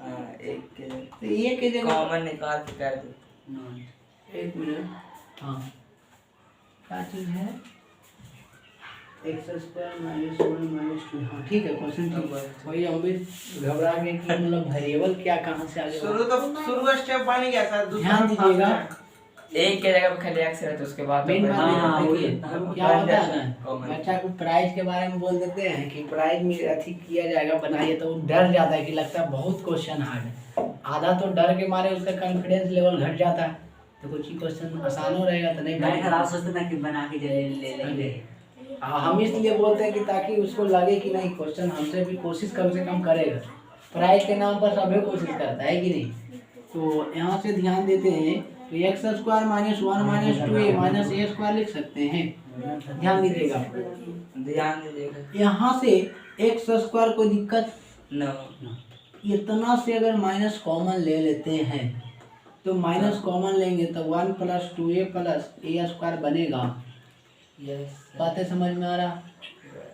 हाँ एक के तो ये के जगह कॉमन निकाल के कर दे। एक मिनट। हाँ क्या चीज़ है? X square minus 1 minus 2। हाँ ठीक है, क्वेश्चन ठीक है। वही हम भी घबरा गए कि मतलब वेरिएबल क्या कहाँ से आ गया। शुरू का स्टेप बन गया सर। ध्यान दीजिएगा। एक के जगह पे खाली एक्स रहता उसके बाद मेन बात हाँ, है, वही। देखिए क्या होता है ना, कॉमन। बच्चा को प्राइज के बारे में बोल देते हैं कि प्राइज में अथी किया जाएगा बनाइए, तो वो डर जाता है कि लगता है बहुत क्वेश्चन हार्ड है। आधा तो डर के मारे उसका कॉन्फिडेंस लेवल घट जाता है, तो कुछ ही क्वेश्चन आसान हो रहेगा तो नहीं मैं बनेगा। खराब सोचते ना कि बना के ले लेंगे। हम इसलिए बोलते हैं कि ताकि उसको लगे कि नहीं क्वेश्चन हमसे भी कोशिश कम से कम करेगा। प्राइज के नाम पर सभी कोशिश करता है कि नहीं। तो यहाँ से ध्यान देते हैं तो x square minus 1 minus 2a minus a square लिख सकते हैं। ध्यान दीजिएगा। ध्यान दीजिएगा। यहाँ से एक्स स्क्वायर कोई दिक्कत, नो इतना से अगर माइनस कॉमन ले लेते हैं तो माइनस कॉमन लेंगे तो 1 plus 2a plus a square बनेगा। यस बातें समझ में आ रहा?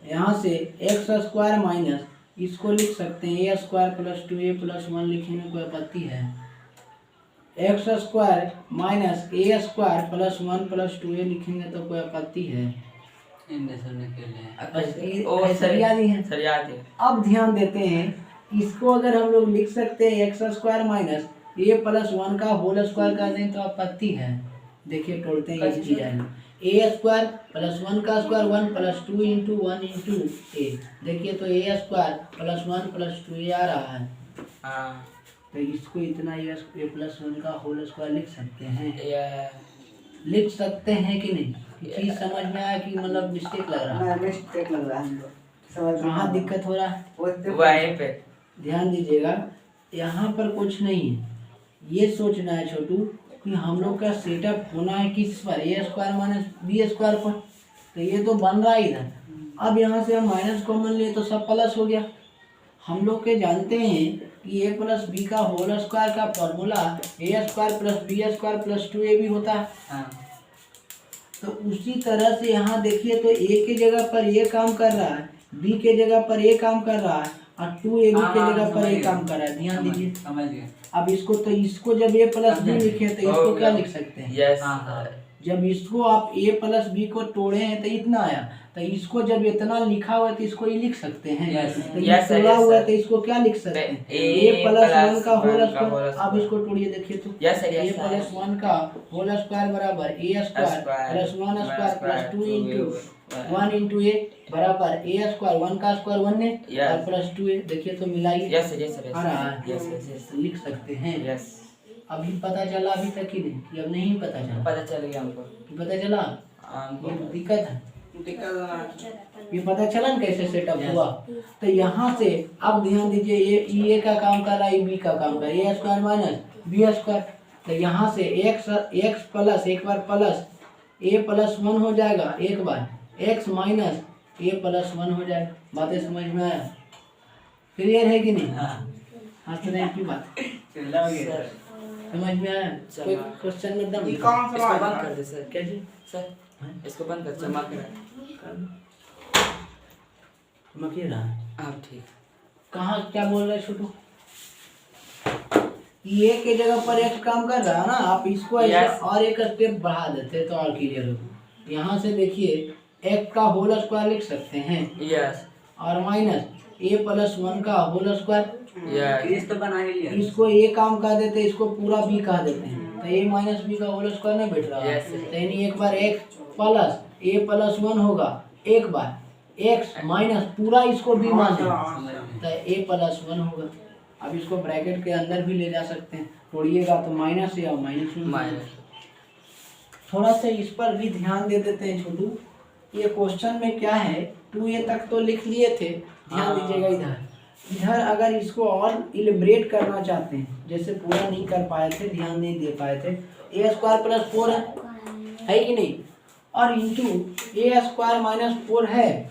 यहाँ से एक्स स्क्वायर माइनस इसको लिख सकते हैं ए स्क्वायर प्लस 2a प्लस 1 लिखने में कोई आपत्ति है? X square minus a square plus 1 plus 2a लिखेंगे तो कोई आपत्ति है? सरिया दी है। सरिया दी। अब ध्यान देते हैं, इसको अगर हम लोग लिख सकते हैं एक्स स्क्वायर माइनस ए प्लस 1 का होल स्क्वायर कर दें तो आपत्ति है? देखिए तोड़ते हैं इसकी जाए। ए स्क्वायर प्लस 1 का स्क्वायर 1 प्लस 2 इंटू 1 इंटू ए। देखिए तो a square plus 1 plus 2a आ रहा है। हाँ तो इसको इतना ए प्लस 1 का होल स्क्वायर लिख सकते हैं? ये लिख सकते हैं कि नहीं? चीज समझ में आया कि मतलब मिस्टेक लग रहा है? मिस्टेक लग रहा है हमको। समझ में कहाँ दिक्कत हो रहा है? वहीं पे ध्यान दीजिएगा। यहाँ पर कुछ नहीं है, ये सोचना है छोटू कि हम लोग का सेटअप होना है किस पर? ए स्क्वायर माइनस बी स्क्वायर पर। तो ये तो बन रहा है इधर। अब यहाँ से हम माइनस कॉमन लिए तो सब प्लस हो गया। हम लोग के जानते हैं कि ए प्लस बी का होल स्क्वायर का formula a square plus B square plus 2a भी होता है। हाँ। तो उसी तरह से यहाँ देखिए तो ए के जगह पर ये काम कर रहा है, बी के जगह पर ये काम कर रहा है और 2ab के जगह पर ये काम कर रहा है। ध्यान दीजिए। समझ गए। अब इसको तो इसको जब ए प्लस बी लिखे तो इसको क्या लिख सकते हैं? यस हाँ, हाँ। जब इसको आप a प्लस बी को तोड़े हैं तो इतना आया, तो इसको जब इतना लिखा हुआ है तो इसको ये लिख सकते हैं। Yes. तो ये Yes, sir, तोड़ा yes, हुआ है sir. तो इसको क्या लिख सकते हैं? A a प्लस plus 1 का होल one का स्क्वायर। whole अब square. इसको तोड़िए, देखिए तो Yes, sir, yes, a sir. Plus 1 का होल स्क्वायर बराबर a square plus 1 square plus 2 into 1 into a बराबर a स्क्वायर, 1 का स्क्वायर 1 है Yes. और प्लस 2 a। देखिए तो मिलाइए, Yes, sir, yes, sir, yes, आ रहा है। yes, yes, yes, लिख सकते हैं। yes. अभी पता चला अभी तक ही नहीं, कि अब नहीं पता चला? पता चल गया हमको। पता चला? हमको ये दिक्कत है। दिक्कत ना ये पता चला ना कैसे सेटअप हुआ? तो यहाँ से अब ध्यान दीजिए, ये ए का काम कर रहा है, बी का काम कर रहा है, ए स्क्वायर माइनस बी स्क्वायर। तो यहाँ से एक्स प्लस, एक बार प्लस ए प्लस 1 हो जाएगा, एक बार एक्स माइनस ए प्लस 1 हो जाएगा। बातें समझ में आया? क्लियर है कि नहीं? हाँ तो नहीं की बात समझ में आया? कोई क्वेश्चन में दम? ये कौन सा इसको बात बंद है? कर दे सर। क्या जी? सर इसको बंद कर, चमक रहा है। मकी रहा है। अब ठीक। कहाँ क्या बोल रहे छोटू? ये के जगह पर एक काम कर रहा है ना, आप इसको ऐसे Yes. और एक स्टेप बढ़ा देते तो और क्लियर हो। यहाँ से देखिए एक का होल स्क्वायर लिख सकते हैं यस और माइनस ए प्लस 1 का होल स्क्वायर। यस क्रिस तो बना ही लिया। इसको ए काम कर देते, इसको पूरा बी कह देते हैं, तो ए माइनस बी का होल स्क्वायर नहीं बैठ रहा है। Yes. तो यानी एक बार एक्स प्लस ए प्लस 1 होगा, एक बार एक्स माइनस पूरा इसको बी मान दें तो ए प्लस 1 होगा। अब इसको ब्रैकेट के अंदर भी ले जा सकते हैं, तोड़िएगा तो माइनस या माइनस माइनस। थोड़ा सा इस पर भी ध्यान दे देते हैं छोटू। ये क्वेश्चन में क्या है, 2a तक तो लिख लिए थे, ध्यान हाँ। दीजिएगा इधर। इधर अगर इसको और इलिब्रेट करना चाहते हैं, जैसे पूरा नहीं कर पाए थे, ध्यान नहीं दे पाए थे, ए स्क्वायर प्लस 4 है कि नहीं, और इंटू ए स्क्वायर माइनस 4 है।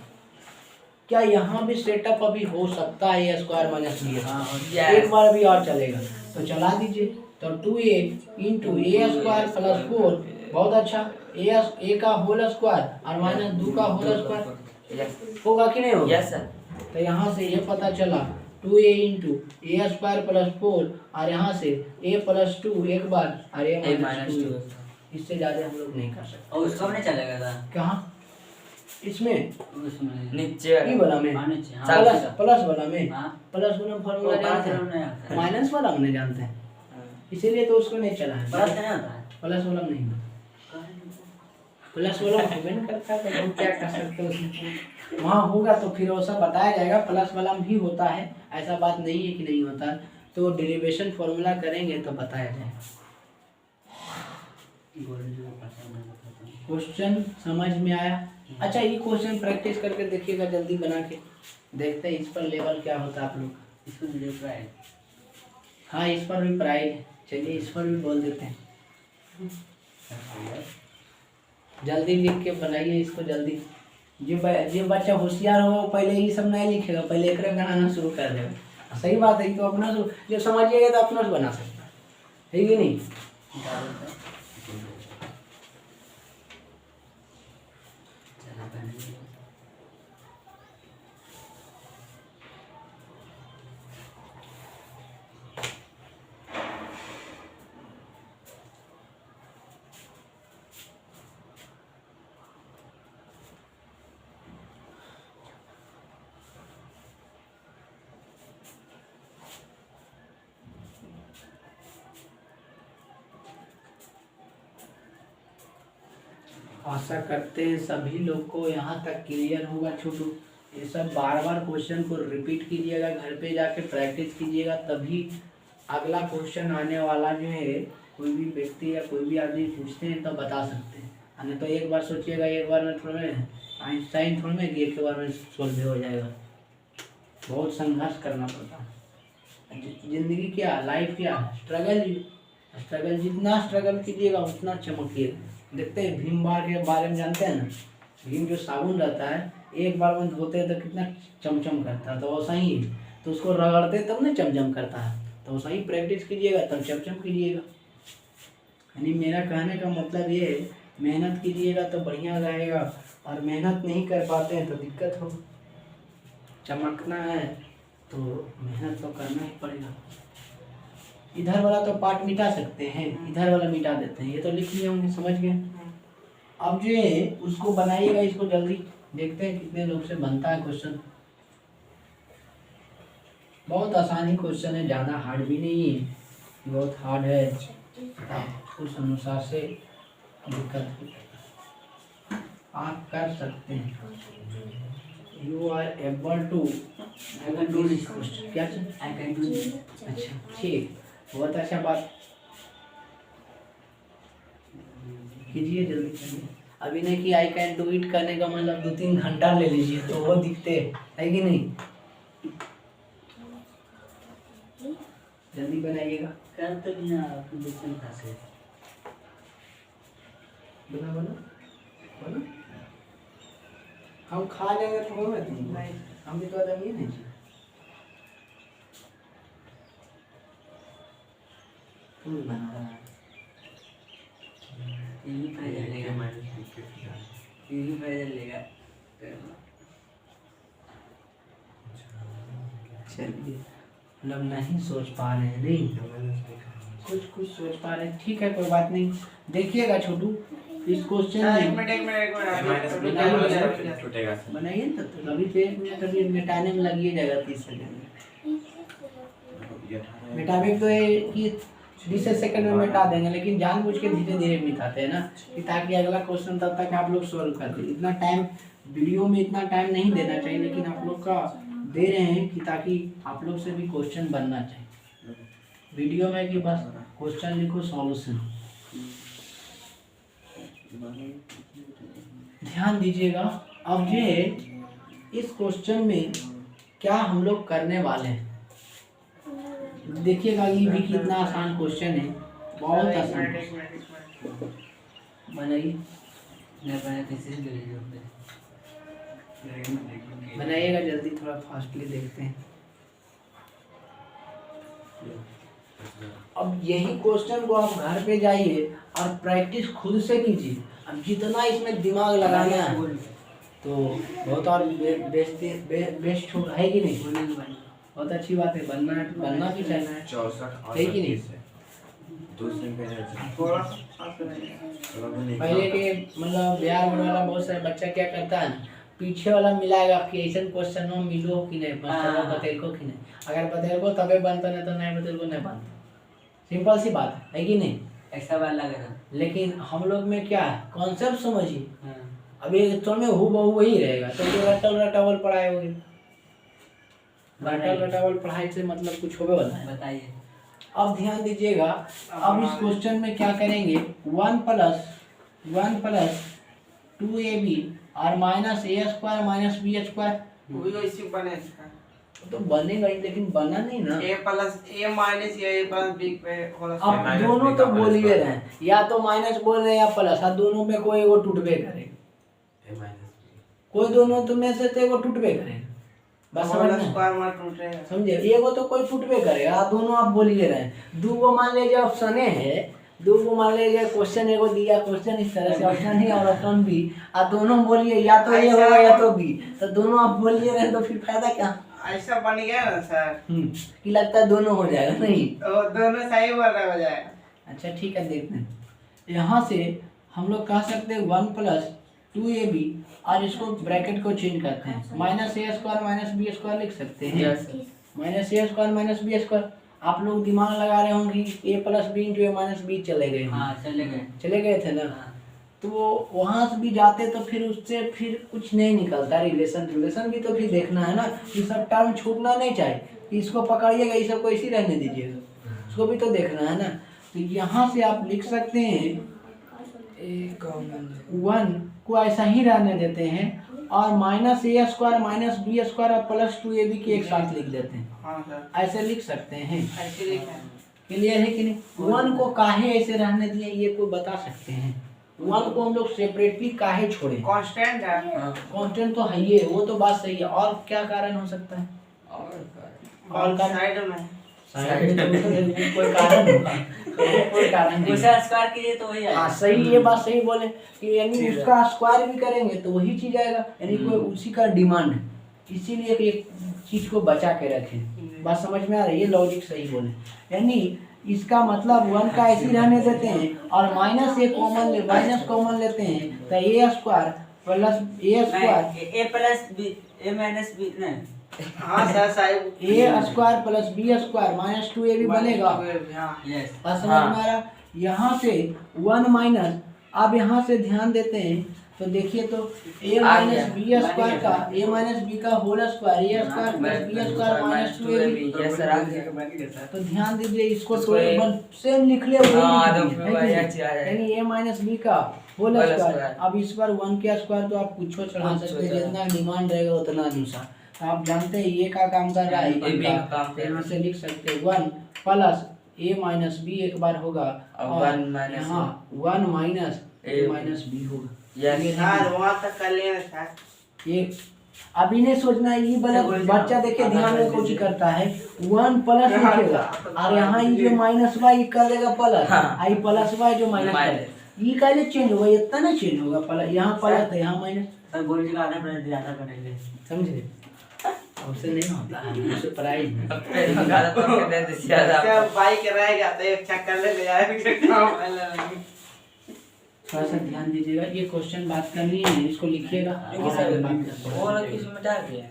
क्या यहाँ भी सेटअप अभी हो सकता है? ए स्क्वायर माइनस बी Yes. एक बार भी और चलेगा तो चला दीजिए। तो 2a इंटू ए स्क्वायर प्लस 4, बहुत अच्छा, ए का होल स्क्वायर और माइनस 2 का होल स्क्वायर यस होगा कि नहीं होगा? Yes sir. तो यहाँ से ये पता चला 2a इंटू ए स्क्वायर प्लस 4 और यहाँ से a प्लस 2 एक बार और a ए माइनस माइनस 2। 2 इससे ज़्यादा हम लोग नहीं कर सकते। और उसको नहीं चलेगा था कहाँ? इसमें उसमें नीचे ई वाला में हाँ, नीचे, हाँ, प्लस नीचे। प्लस वाला में हाँ। प्लस वाला फॉर्मूला वो जानते बात नहीं हैं, आता है। माइनस वाला हम नहीं जानते हैं, इसीलिए तो उसको नहीं चला है। बस नहीं होता है। प्लस वाला नहीं होता, प्लस वाला डिपेंड करता है, तो हम क्या कर सकते हैं उसमें। वहाँ होगा तो फिर वो सब बताया जाएगा। प्लस वाला भी होता है, ऐसा बात नहीं है कि नहीं होता, तो डेरिवेशन फॉर्मूला करेंगे तो बताया जाएगा। क्वेश्चन समझ में आया? अच्छा, ये क्वेश्चन प्रैक्टिस करके देखिएगा, जल्दी बना के देखते हैं इस पर लेवल क्या होता है आप लोग। इसको मुझे प्राइड हाँ, इस पर भी प्राइड है, चलिए इस पर भी बोल देते हैं। जल्दी लिख के बनाइए इसको जल्दी। जो बच्चा होशियार हो पहले ये सब नहीं लिखेगा, पहले एक बनाना शुरू कर देगा। सही बात है, तो अपना जो समझिएगा तो अपना से बना सकता है कि नहीं? आशा करते हैं सभी लोग को यहाँ तक क्लियर होगा छोटू। ये सब बार बार क्वेश्चन को रिपीट कीजिएगा, घर पे जाके प्रैक्टिस कीजिएगा, तभी अगला क्वेश्चन आने वाला जो है कोई भी व्यक्ति या कोई भी आदमी पूछते हैं तो बता सकते हैं। नहीं तो एक बार सोचिएगा, एक बार में थोड़ा में आइंस्टाइन थोड़ा में एक बार में सोल्व हो जाएगा। बहुत संघर्ष करना पड़ता है। जिंदगी क्या, लाइफ क्या, स्ट्रगल जितना स्ट्रगल कीजिएगा उतना चमकिएगा। देखते हैं भीम बार के बारे में जानते हैं ना, भीम जो साबुन रहता है एक बार में धोते हैं तो कितना चमचम करता है, तो वैसा ही है। तो उसको रगड़ते तब ना चमचम करता है, तो वैसा ही प्रैक्टिस कीजिएगा तब चमचम कीजिएगा। यानी मेरा कहने का मतलब ये है, मेहनत कीजिएगा तो बढ़िया रहेगा, और मेहनत नहीं कर पाते हैं तो दिक्कत हो। चमकना है तो मेहनत तो करना ही पड़ेगा। इधर वाला तो पार्ट मिटा सकते हैं, इधर वाला मिटा देते हैं। ये तो लिख लिए होंगे, समझ गए? अब जो है उसको बनाइएगा, इसको जल्दी देखते हैं कितने लोग से बनता है क्वेश्चन। बहुत आसान ही क्वेश्चन है, ज़्यादा हार्ड भी नहीं है, बहुत हार्ड है, उस अनुसार से दिक्कत आप कर सकते हैं। You are able to I can do this question. क्या चीज़? I can do this. अच्छा ठीक, बहुत अच्छा बात, कीजिए जल्दी कीजिए। अभी नहीं कि आई कैन डू इट करने का मतलब 2-3 घंटा ले लीजिए तो वो दिखते है कि नहीं। जल्दी बनाइएगा, कर तो बिना कंडीशन था से बना बना बना, हम खा लेंगे तो होगा तुम, हम भी तो आदमी ही नहीं। तुम भी बना, यही फायदा लेगा, यही फायदा लेगा। चलिए मतलब नहीं सोच पा रहे हैं, नहीं कुछ सोच पा रहे हैं, ठीक है कोई बात नहीं। देखिएगा छोटू इस क्वेश्चन एक में मिनट बनाइए ना, तब तक अभी तो 1 मिनट अभी मिटाने में लगिए जाएगा 30 सेकंड। मिटावे तो ये कि 20 सेकंड में मिटा देंगे, लेकिन जानबूझ के धीरे धीरे मिटाते हैं ना कि ताकि अगला क्वेश्चन तब तक आप लोग सॉल्व कर दें। इतना टाइम वीडियो में इतना टाइम नहीं देना चाहिए, लेकिन आप लोग का दे रहे हैं कि ताकि आप लोग से भी क्वेश्चन बनना चाहिए। वीडियो में कि बस क्वेश्चन लिखो सॉल्यूशन। ध्यान दीजिएगा, अब ये इस क्वेश्चन में क्या हम लोग करने वाले हैं, देखिएगा ये भी कितना आसान क्वेश्चन है, बहुत आसान। बनाइए नहीं बना कैसे ले लीजिए, बनाइएगा जल्दी, थोड़ा फास्टली देखते हैं। अब यही क्वेश्चन को आप घर पे जाइए और प्रैक्टिस खुद से कीजिए। अब जितना इसमें दिमाग लगाना है तो बहुत और बेस्ट है कि नहीं, बहुत अच्छी बात है, बनना भी चाहिए, है कि नहीं। पहले के मतलब बिहार वाला बहुत सारे बच्चा क्या करता है, पीछे वाला मिलाएगा कि ऐसा क्वेश्चन हो मिलो कि नहीं, मास्टर बतेल को कि नहीं, अगर बतेल को तबे बनता, नहीं तो नहीं बतेल को नहीं बनता। सिंपल सी बात है कि नहीं, ऐसा बार लगेगा। लेकिन हम लोग में क्या है, कॉन्सेप्ट समझिए। अभी तो में हूबहू वही रहेगा, तो जो रटावल पढ़ाई होगी, रटावल पढ़ाई से मतलब कुछ होगा वाला है। बताइए। अब ध्यान दीजिएगा, अब इस क्वेश्चन में क्या करेंगे, 1 + 2ab और -a² - b²। वही इसी बनेगा, तो बनेगा ही, लेकिन बना नहीं ना। a - a b पे होल अब दोनों तो बोल ही रहे हैं, या तो माइनस बोल रहे हैं या प्लस, और दोनों में कोई एगो टूटबे करेगा, कोई दोनों तो में से तो एगो टूटबे करेगा, बस होल समझ स्क्वायर में टूटेगा। समझे, एगो तो कोई टूटबे करेगा, दोनों आप बोल ही रहे हैं। 2 मान लीजिए ऑप्शन ए है, 2 मान लीजिए क्वेश्चन एगो दिया, क्वेश्चन इस तरह से ऑप्शन ए और ऑप्शन बी, और दोनों बोलिए या तो ए होगा या तो बी, तो दोनों आप बोलिए रहे तो फिर फायदा क्या। ऐसा बन गया ना सर, कि लगता है दोनों हो जाएगा, नहीं तो दोनों सही बोल रहे हो जाएगा। अच्छा ठीक है, देखते हैं। यहाँ से हम लोग कह सकते हैं 1 + 2ab, और इसको ब्रैकेट को चेंज करते हैं, -a² - b² लिख सकते हैं। -a² - b²। आप लोग दिमाग लगा रहे होंगे कि a + b × a - b चले गए होंगे। चले गए थे ना, तो वहाँ से भी जाते तो फिर उससे फिर कुछ नहीं निकलता, रिलेशन भी तो फिर देखना है ना, ये सब टर्म छूटना नहीं चाहिए, इसको पकड़िएगा, ये सब को इसी रहने दीजिएगा, उसको भी तो देखना है ना। तो यहाँ से आप लिख सकते हैं 1 को ऐसा ही रहने देते हैं, और -a² - b² और +2ab के एक साथ लिख देते हैं, हाँ सर, ऐसे लिख सकते हैं। ऐसे लिखा है। क्लियर है कि नहीं। 1 को काहे ऐसे रहने दिए, ये कोई बता सकते हैं। 1 को हम लोग सेपरेटली काहे छोड़े, कांस्टेंट है, कांस्टेंट तो है ही, वो तो बात सही है, और क्या कारण हो सकता है, और साइड में साइड में तो कोई कारण होगा, कोई कारण नहीं। उसका स्क्वायर कीजिए तो वही आएगा। हाँ सही, ये बात सही बोले कि यानी उसका स्क्वायर भी करेंगे तो वही चीज आएगा, यानी कोई उसी का डिमांड है, इसीलिए एक चीज को बचा के रखें। बात समझ में आ रही है, लॉजिक सही बोले। यानी इसका मतलब 1 का ऐसे ही रहने देते हैं और माइनस कॉमन लेते हैं तो a square plus a square a plus b a minus b नहीं हाँ सर साहब a square plus B square minus 2ab बनेगा। हाँ यस समझ में आ रहा? यहाँ से 1 माइनस, अब यहाँ से ध्यान देते हैं तो देखिए तो a माइनस बी स्क्वायर का a माइनस बी का whole square a square plus B square minus 2ab। Yes sir आ गया। तो ध्यान दीजिए इसको इसको तो एक- सेम लिख ले हाँ, तो फिर वही अच्छी आ जाएगी। यानी a माइनस बी का होल होल स्क्वायर। स्क्वायर। अब इस पर 1 के स्क्वायर तो आप कुछ चढ़ा कुछ सकते हैं, चढ़ा। जितना डिमांड रहेगा उतना दूसरा। तो आप जानते हैं ये का काम कर रहा है ये भी का। काम कर रहा है। यहाँ से लिख सकते हैं 1 प्लस a माइनस बी एक बार होगा और और 1 माइनस यहाँ 1 minus a A minus B होगा। यस ये सर वहाँ तक कर लेना सर। ये अभी नहीं सोचना है, ये बड़ा बच्चा देखे ध्यान में कुछ करता है 1 प्लस लिखेगा और यहाँ ये जो माइनस वाई कर देगा प्लस, हाँ। आई प्लस वाई जो माइनस माइनस। ये कैसे चेंज होगा? इतना ना चेंज होगा, प्लस यहाँ प्लस है यहाँ माइनस। सर बोल जी का आधा प्लस ज्यादा करेंगे समझे? हमसे नहीं होता है, हमसे प्राइज में। फिर मंगा तो दे दे ज्यादा। सर बाइक रहेगा तो एक चक्कर ले जाएगा। थोड़ा सा ध्यान दीजिएगा, ये क्वेश्चन बात करनी है, इसको लिखिएगा देखिए और आगे बात सर करते हैं। वो लोग किस में डाल दिया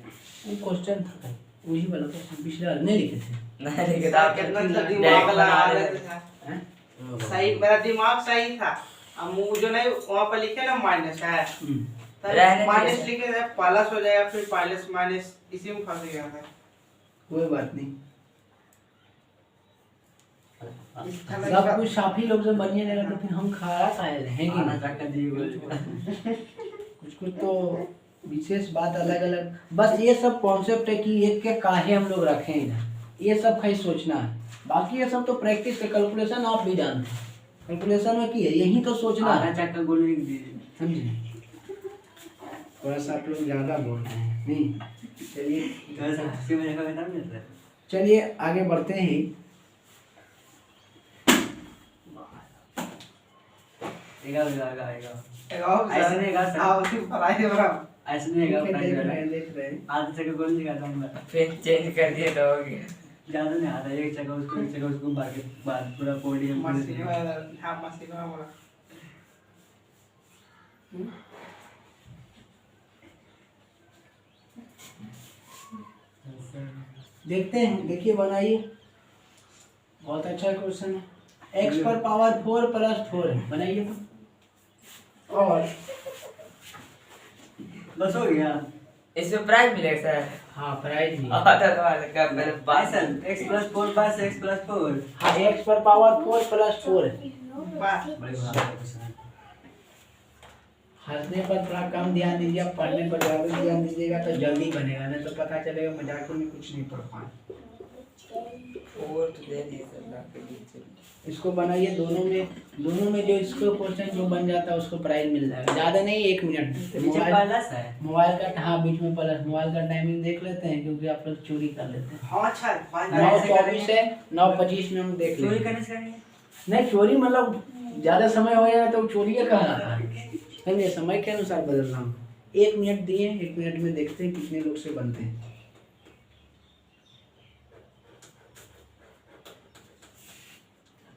वो क्वेश्चन था वही वाला क्वेश्चन पिछले बार नहीं लिखे थे। नहीं लेकिन आप कितना डायरेक्ट दिमाग लगा बना रहे रहे थे थे। सर। हैं? सही मेरा दिमाग सही था। अब मुंह जो नहीं वहाँ पर लिखे ना माइनस है रहने माइनस दीजिए। लिखे थे प्लस हो जाएगा फिर प्लस माइनस इसी में फंस गया था। कोई बात नहीं, इस सब समय कुछ आप ही लोग से बनिए रहेगा तो फिर हम खा खाए रहेंगे आना ना। चक्कर दी बोल कुछ कुछ तो विशेष बात अलग अलग, बस ये सब कॉन्सेप्ट है कि एक के काहे हम लोग रखें इधर, ये सब खाली सोचना है। बाकी ये सब तो प्रैक्टिस है, कैलकुलेशन आप भी जानते हैं, कैलकुलेशन में की है यही तो सोचना आधा है। चक्कर गोल लिख दीजिए समझे? थोड़ा सा आप लोग ज़्यादा बोल रहे हैं नहीं। चलिए थोड़ा सा हंसी में देखा ना मिलता है चलिए आगे बढ़ते हैं। ऐसे नहीं गा सर। आप उसी पढ़ाई दे रहा हूँ। ऐसे नहीं देख रहे गा हैं देख रहे हैं। आधा चक्कर गोल निकालता हूँ मैं फिर चेंज कर दिए तो हो गया। ज्यादा नहीं आता एक चक्कर उसको बाकी बाद पूरा पोडियम मशीन में हाँ मशीन में बोला। देखते हैं, देखिए बनाइए, बहुत अच्छा क्वेश्चन है। x पर पावर 4 प्लस 4 है, बनाइए तो। और बस हो गया इसमें प्राइस मिलेगा सर। हाँ प्राइज भी आता तो वाले का मेरे पास सर x+4 बस x+4 हाँ x पर पावर 4 प्लस 4 है। वाह बड़े क्वेश्चन है हंसने पर थोड़ा कम ध्यान दीजिए, पढ़ने पर ज़्यादा ध्यान दीजिएगा तो जल्दी बनेगा, नहीं तो पता चलेगा मजाक में कुछ नहीं पढ़ पाए। और तो दे दिए सर आपके बीच। इसको बनाइए, दोनों में जो इसको क्वेश्चन जो बन जाता है उसको प्राइज मिल जाएगा, ज़्यादा नहीं 1 मिनट। नीचे प्लस है मोबाइल का हाँ बीच में प्लस, मोबाइल का टाइमिंग देख लेते हैं क्योंकि आप लोग चोरी कर लेते हैं। हाँ अच्छा 9:24 है, 9:25 में हम देख चोरी लेंगे। करने से करेंगे नहीं चोरी मतलब ज़्यादा समय हो जाएगा तो चोरी कहाँ आता है, समझे? समय के अनुसार बदलना हम 1 मिनट दिए, 1 मिनट में देखते हैं कितने लोग से बनते हैं।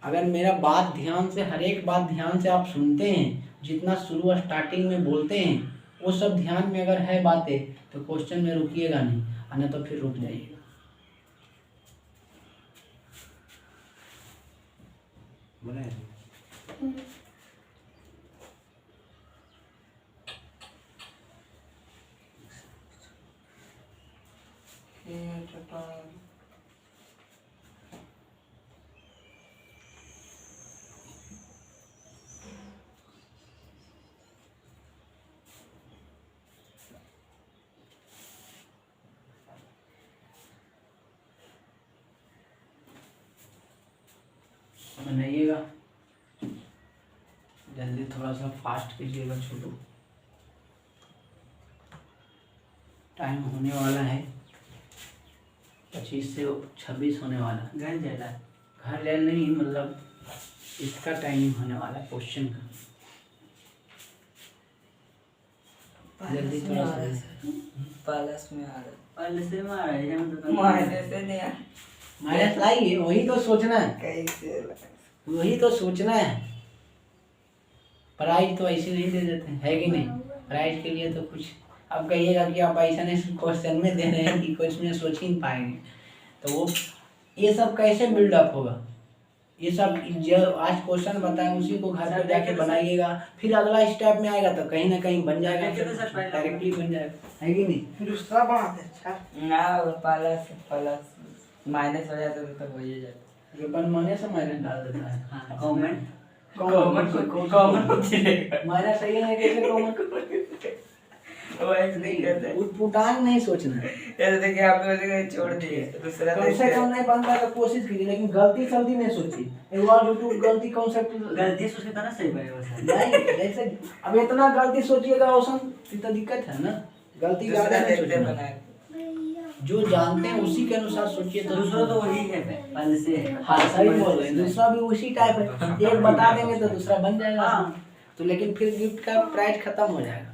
अगर मेरा बात ध्यान से, हर एक बात ध्यान से आप सुनते हैं, जितना शुरू स्टार्टिंग में बोलते हैं वो सब ध्यान में अगर है बातें तो क्वेश्चन में रुकिएगा नहीं, अन्य तो फिर रुक जाइएगा। बनाइएगा, जल्दी थोड़ा सा फास्ट कीजिएगा, छोटू टाइम होने वाला है, 25 से 26 होने वाला। घर जाना घर ले नहीं मतलब इसका टाइमिंग होने वाला है क्वेश्चन का, जल्दी थोड़ा सा। प्लस में आ रहा पहले से मारा है हम तो माइनस से नहीं आ माइनस लाइए, वही तो सोचना है, कैसे वही तो सोचना है। प्राइज तो ऐसे नहीं दे देते है कि नहीं, प्राइज के लिए तो कुछ अब कहिएगा कि आप ऐसा नहीं क्वेश्चन में दे रहे हैं कि कुछ में सोच ही नहीं पाएंगे, तो वो ये सब कैसे बिल्डअप होगा। ये सब जो आज क्वेश्चन बताए उसी को घर पर जाके बनाइएगा, फिर अगला स्टेप में आएगा तो कहीं ना कहीं बन जाएगा, डायरेक्टली बन जाएगा, है कि नहीं। दूसरा बनाते अच्छा ना प्लस माइनस हो जाता तो हो ही जाता। ये बन मने से माइनस डाल देता है। हाँ कमेंट कॉमन को चलेगा माइनस सही है कैसे कॉमन वो ऐसे नहीं करते। उटपुटांग नहीं सोचना है। ये देखिए आपने बोले छोड़ दिए दूसरा कम से कम नहीं बनता तो कोशिश कीजिए, लेकिन गलती सलती नहीं सोची। एक बार यूट्यूब गलती कॉन्सेप्ट गलती सोच के था ना सही बनेगा सर। नहीं जैसे अब इतना गलती सोचिएगा औसन तो दिक्कत है ना, गलती दूसरा ज्यादा नहीं देखते सोचना। बनाए जो जानते हैं उसी के अनुसार सोचिए तो दूसरा तो वही है पहले से। हाँ सही बोल रहे हैं, दूसरा भी उसी टाइप है, एक बता देंगे तो दूसरा बन जाएगा। तो लेकिन फिर गिफ्ट का प्राइस खत्म हो जाएगा,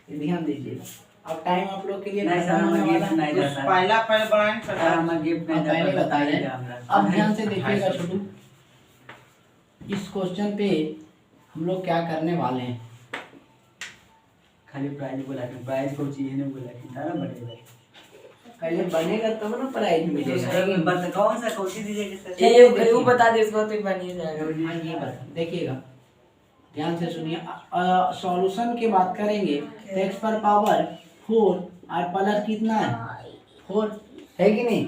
ये ध्यान दीजिए। अब टाइम आप लोग के लिए नहीं सर, खत्म होने हमें वाला गिफ्ट नहीं है। था सर। पहला बनाए सर हमें गिफ्ट नहीं अब पहले था, बता रहे बताइए हैं। हमरा। अब ध्यान से देखिएगा छोटू, इस क्वेश्चन पे हम लोग क्या करने वाले हैं। खाली प्राइज बोला कि प्राइज को चाहिए नहीं बोला कि तारा बढ़ेगा। पहले बनेगा तब ना प्राइज मिलेगा। दूसरा में बता कौन सा कौन सी दीजिएगा सर? ये वो बता दे इसको तो बन ही जाएगा। हाँ ये बता देखिएगा, ध्यान से सुनिए। सॉल्यूशन की बात करेंगे तो x पर पावर 4 और प्लस कितना है 4 है कि नहीं।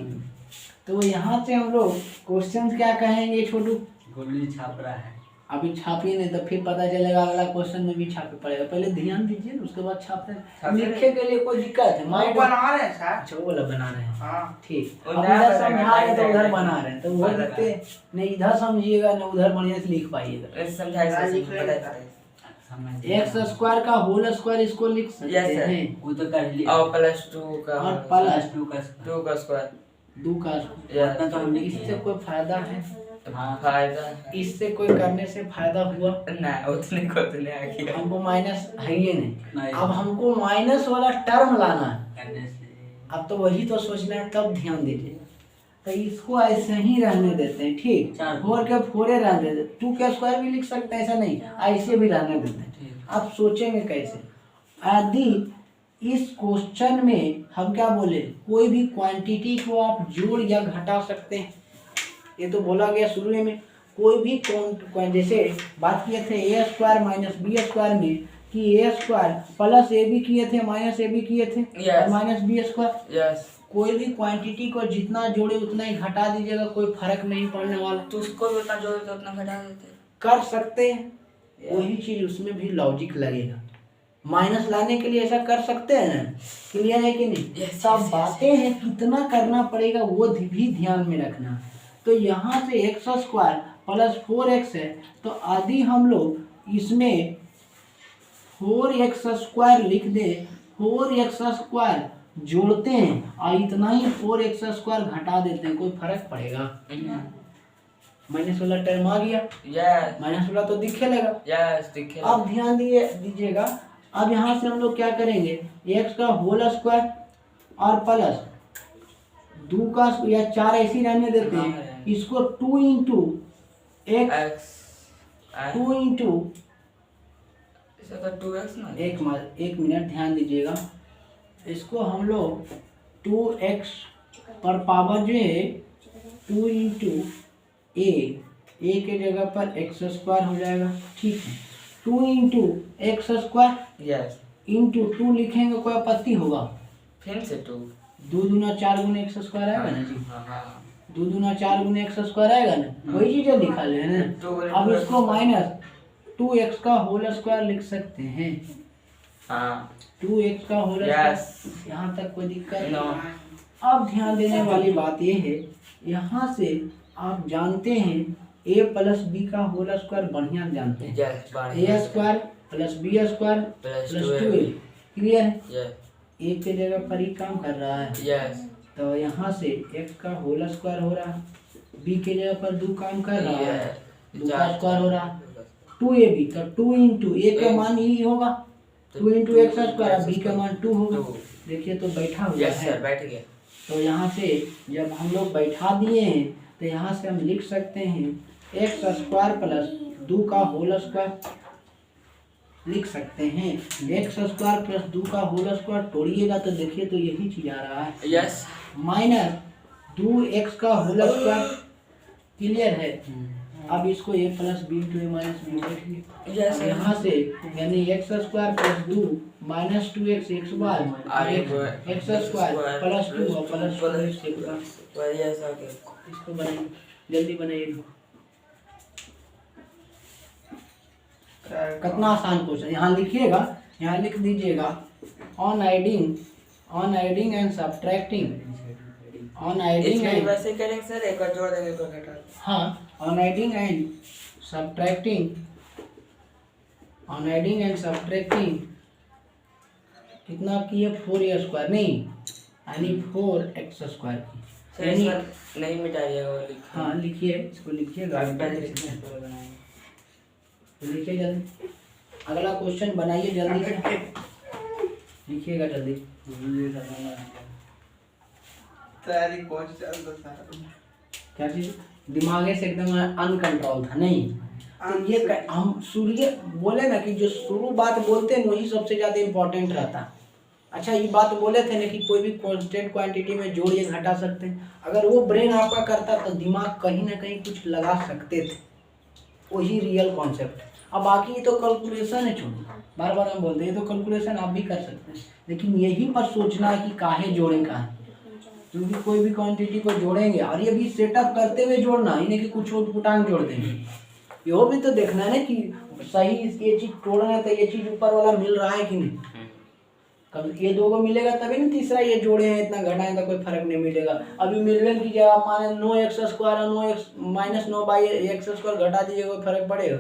तो यहाँ से हम लोग क्वेश्चन क्या कहेंगे छोटू, गोली छाप रहा है। अभी छापिए नहीं तो फिर पता चलेगा अगला क्वेश्चन में भी छापे पड़ेगा। पहले ध्यान दीजिए ना, उसके बाद छापते हैं। लिखने के लिए कोई दिक्कत है वो माइंड बना रहे हैं सर। अच्छा वो वाला बना रहे हैं, हाँ ठीक। वो अब नया इधर बनेगा, समझा रहे हैं तो नया उधर नया बना रहे हैं, तो वो बनेगा। लिखते नहीं, इधर समझिएगा ना उधर बढ़िया से लिख पाइएगा। ऐसे समझाइए हाँ, सर, लिख लेंगे। पता चले। समझ एक्स स्क्वायर का होल स्क्वायर इसको लिख सकते Yes, sir. हैं, वो तो कर लिया। और +2 का और प्लस +2 का 2 का स्क्वायर 2 का। उतना तो हम लिख इससे लिए। कोई फायदा है, हाँ। फायदा इससे कोई करने से फायदा हुआ ना उतने को तो नहीं आगे। हमको माइनस है ही नहीं। नहीं। अब हमको माइनस वाला टर्म लाना है, करने से अब तो वही तो सोचना है, तब ध्यान दीजिए। तो इसको ऐसे ही रहने देते हैं, ठीक। चार। 4 के 4 रहने देते, 2 के स्क्वायर भी लिख सकते हैं, ऐसा नहीं, ऐसे भी रहने देते हैं। ठीक। आप सोचेंगे कैसे, यदि इस क्वेश्चन में हम क्या बोले, कोई भी क्वांटिटी को आप जोड़ या घटा सकते हैं। ये तो बोला गया शुरू में, कोई भी जैसे बात किए थे A square minus B square में कि A square plus A B किए थे माइनस ए बी किए थे Yes. Minus B square. Yes कोई भी क्वांटिटी को जितना जोड़े उतना ही घटा दीजिएगा, कोई फर्क नहीं पड़ने वाला, तो उसको भी उतना जोड़ तो उतना घटा देते। कर सकते हैं। वही चीज उसमें भी लॉजिक लगेगा, माइनस लाने के लिए ऐसा कर सकते हैं ना, क्लियर है कि नहीं। Yes, सब yes, बातें हैं, कितना करना पड़ेगा वो भी ध्यान में रखना। तो यहाँ से एक्स स्क्वायर प्लस 4x है, तो आदि हम लोग इसमें 4x स्क्वायर लिख दे, 4x स्क्वायर जोड़ते हैं और इतना ही 4x स्क्वायर घटा देते हैं, कोई फर्क पड़ेगा। माइनस वाला टर्म आ गया, यस माइनस वाला तो दिखे लगा। यस दिखे। अब ध्यान दीजिएगा, अब यहाँ से हम लोग क्या करेंगे, x का होल स्क्वायर और प्लस 2 का या 4 ऐसे रहने देते हैं, इसको 2 इंटू एक्स एक्स 2 इंटू इसका तो 2x ना। एक मिनट ध्यान दीजिएगा, इसको हम लोग 2x पर पावर जो है 2 इंटू ए के जगह पर एक्स स्क्वायर हो जाएगा, ठीक है। 2 into x square yes into 2 लिखेंगे, कोई आपत्ति होगा। फिर से 2। 2 दूना 4 गुना एक्स स्क्वायर आएगा ना जी, हाँ हाँ 2 दूना 4 गुना एक्स स्क्वायर आएगा ना, वही चीज़ लिखा है ना। अब इसको माइनस 2x का होल स्क्वायर लिख सकते हैं, हाँ 2x का होल Yes. स्क्वायर। यहाँ तक कोई दिक्कत No. नहीं। अब ध्यान देने वाली बात ये है, यहाँ से आप जानते हैं a प्लस बी का होल स्क्वायर बढ़िया जानते हैं, yes a square plus B square plus plus 2a 2a, clear है। यस a के जगह पर ही काम कर रहा है, यस तो यहाँ से x का होल स्क्वायर हो रहा है, b के जगह पर 2 काम कर रहा है, 2 का स्क्वायर हो रहा है, 2ab, तो 2 इंटू ए का मान ही होगा 2 इंटू एक्स स्क्वायर, बी का मान 2 होगा। देखिए तो बैठा हुआ यस है, सर बैठ गया। तो यहाँ से जब हम लोग बैठा दिए हैं तो यहाँ से हम लिख सकते हैं एक्स स्क्वायर प्लस 2 का होल स्क्वायर लिख सकते हैं। एक्स स्क्वायर प्लस 2 का होल स्क्वायर तोड़िएगा तो देखिए तो यही चीज आ रहा है यस माइनस 2x का होल स्क्वायर। क्लियर है। अब इसको a plus B into A minus b लिखिए। यस यहाँ से यानी x square plus 2 minus 2x x बार एक्स स्क्वायर प्लस 2 और प्लस 2x एक बार। यस ओके इसको बनाइए जल्दी बनाइए। कितना आसान क्वेश्चन यहाँ लिखिएगा, यहाँ लिख दीजिएगा ऑन एडिंग एंड सब्ट्रैक्टिंग इसमें वैसे करेंगे सर, एक और जोड़ देंगे एक और घटा देंगे। हाँ ऑन एडिंग एंड सब्ट्रैक्टिंग कितना की है 4a स्क्वायर नहीं यानी 4x स्क्वायर की सर यानी सर नहीं मिटाइएगा वो लिख। हाँ लिखिए इसको लिखिएगा लिखिए जल्दी। अगला क्वेश्चन बनाइए जल्दी से लिखिएगा जल्दी। तैयारी पहुंच चल तो सर क्या चीज दिमागे से एकदम अनकंट्रोल था नहीं तो ये हम सूर्य बोले ना कि जो शुरू बात बोलते हैं वही सबसे ज़्यादा इम्पोर्टेंट रहता। अच्छा ये बात बोले थे ना कि कोई भी कांस्टेंट क्वांटिटी में जोड़िए घटा सकते हैं, अगर वो ब्रेन आपका करता तो दिमाग कहीं ना कहीं कुछ लगा सकते थे, वही रियल कॉन्सेप्ट। अब बाकी तो कैलकुलेशन है छोड़ो, बार बार हम बोलते हैं तो कैलकुलेशन आप भी कर सकते हैं, लेकिन यही पर सोचना है कि काहे जोड़ें काहे, क्योंकि कोई भी क्वांटिटी को जोड़ेंगे और ये भी सेटअप करते हुए जोड़ना ही नहीं कि कुछ उटपुटांग जोड़ देंगे। ये भी तो देखना है ना कि सही ये चीज तोड़ना है तो ये चीज ऊपर वाला मिल रहा है कि नहीं। कब ये दो को मिलेगा तभी ना तीसरा ये जोड़े हैं इतना घटाएं तो कोई फर्क नहीं मिलेगा। अभी मिलवे की जगह आप माने 9x square 9x minus 9/x square घटा दीजिएगा कोई फर्क पड़ेगा?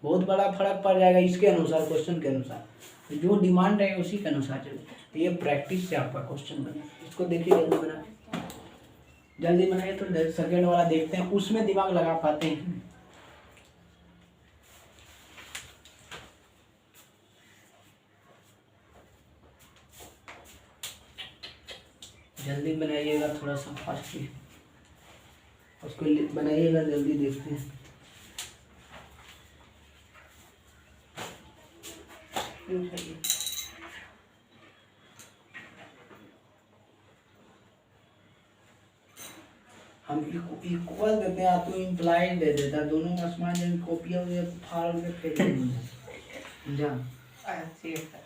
बहुत बड़ा फर्क पड़ जाएगा इसके अनुसार, क्वेश्चन के अनुसार। तो जो डिमांड है उसी के अनुसार चले। तो ये प्रैक्टिस से आपका क्वेश्चन बने। इसको देखिए जल्दी बनाइए तो सेकेंड वाला देखते हैं उसमें दिमाग लगा पाते हैं। जल्दी बनाइएगा थोड़ा सा फास्टली, उसको बनाइएगा जल्दी देखते हैं। हम इक्वल देते हैं तो इम्प्लाइड दे देता है, दोनों का समान जब कॉपी हो गया फाड़ के फेंक देंगे जा।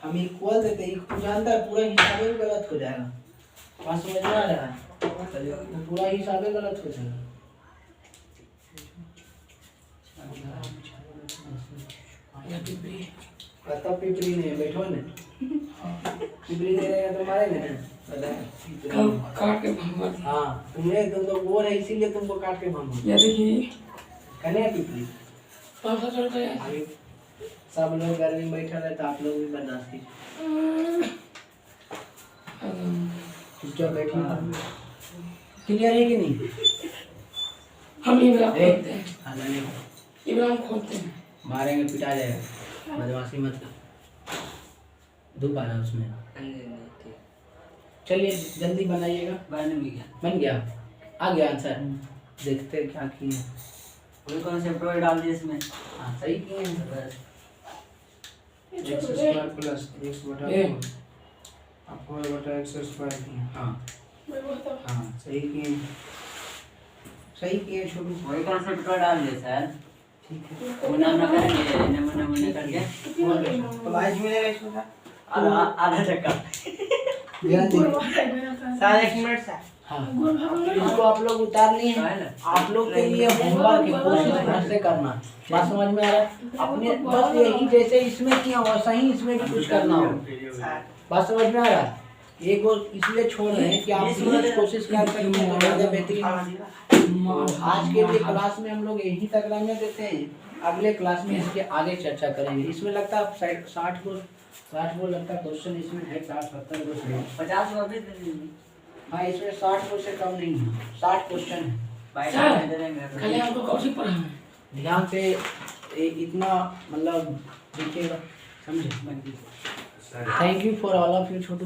हम इक्वल देते हैं, जानता है पूरा हिसाब ही गलत हो जाएगा। बात समझ में आ रहा है? पूरा हिसाब ही गलत हो जाएगा। पिपरी नहीं बैठो ने पिपरी दे रहेगा तो मारेंगे काट के भंगा। हाँ तुमने तुम तो वो है इसीलिए तुमको काट के भंगा। ये देखिए कने पिपरी पापा चढ़ गया। अभी सब लोग घर में बैठा रहता, आप लोग भी बर्दाश्त कीजिए। चुपचाप बैठिए। क्लियर है कि नहीं? हम इब्राहिम खोलते हैं, नहीं इब्राहिम खोलते हैं। मारेंगे पिटा जाएगा, बदमाशी मत कर। धूप आ रहा है उसमें। चलिए जल्दी बनाइएगा। बन गया आ गया आंसर। देखते हैं क्या किए। कोई कॉन्सेप्ट और डाल दिए इसमें। हाँ सही किए हैं। x स्क्वायर प्लस x बटा ए। 4 आपको बटा x स्क्वायर किए। हाँ हाँ सही किए, सही किए छोटू। वही कॉन्सेप्ट और डाल दिए सर। ठीक है मुन्ना मुन्ना करेंगे, नमूना करके प्राइस मिलेगा इसमें सर आधा टक्का। ध्यान दीजिए। Sir 1 minute sir. हाँ इसको आप लोग उतार लिए हैं, आप लोग के लिए होमवर्क है, कोशिश घर से करना। बात समझ में आ रहा है? अपने बस यही जैसे इसमें किया वैसा ही इसमें भी कुछ करना हो। बात समझ में आ रहा है? एक और इसलिए छोड़ रहे हैं कि आप भी कोशिश कर सकते हैं तो ज़्यादा बेहतरीन। आज के लिए क्लास में हम लोग यही तक रहने देते हैं, अगले क्लास में इसके आगे चर्चा करेंगे। इसमें लगता है 60 को लगता है क्वेश्चन इसमें है, 60-70 क्वेश्चन। 50 को अभी दे दीजिए। हाँ इसमें 60 को से कम नहीं है, 60 क्वेश्चन है। बाइक सर, दे देंगे। कल आपको कौशिक पढ़ा है। ध्यान से इतना मतलब देखिएगा, समझे? Thank you for all of you Chhotu.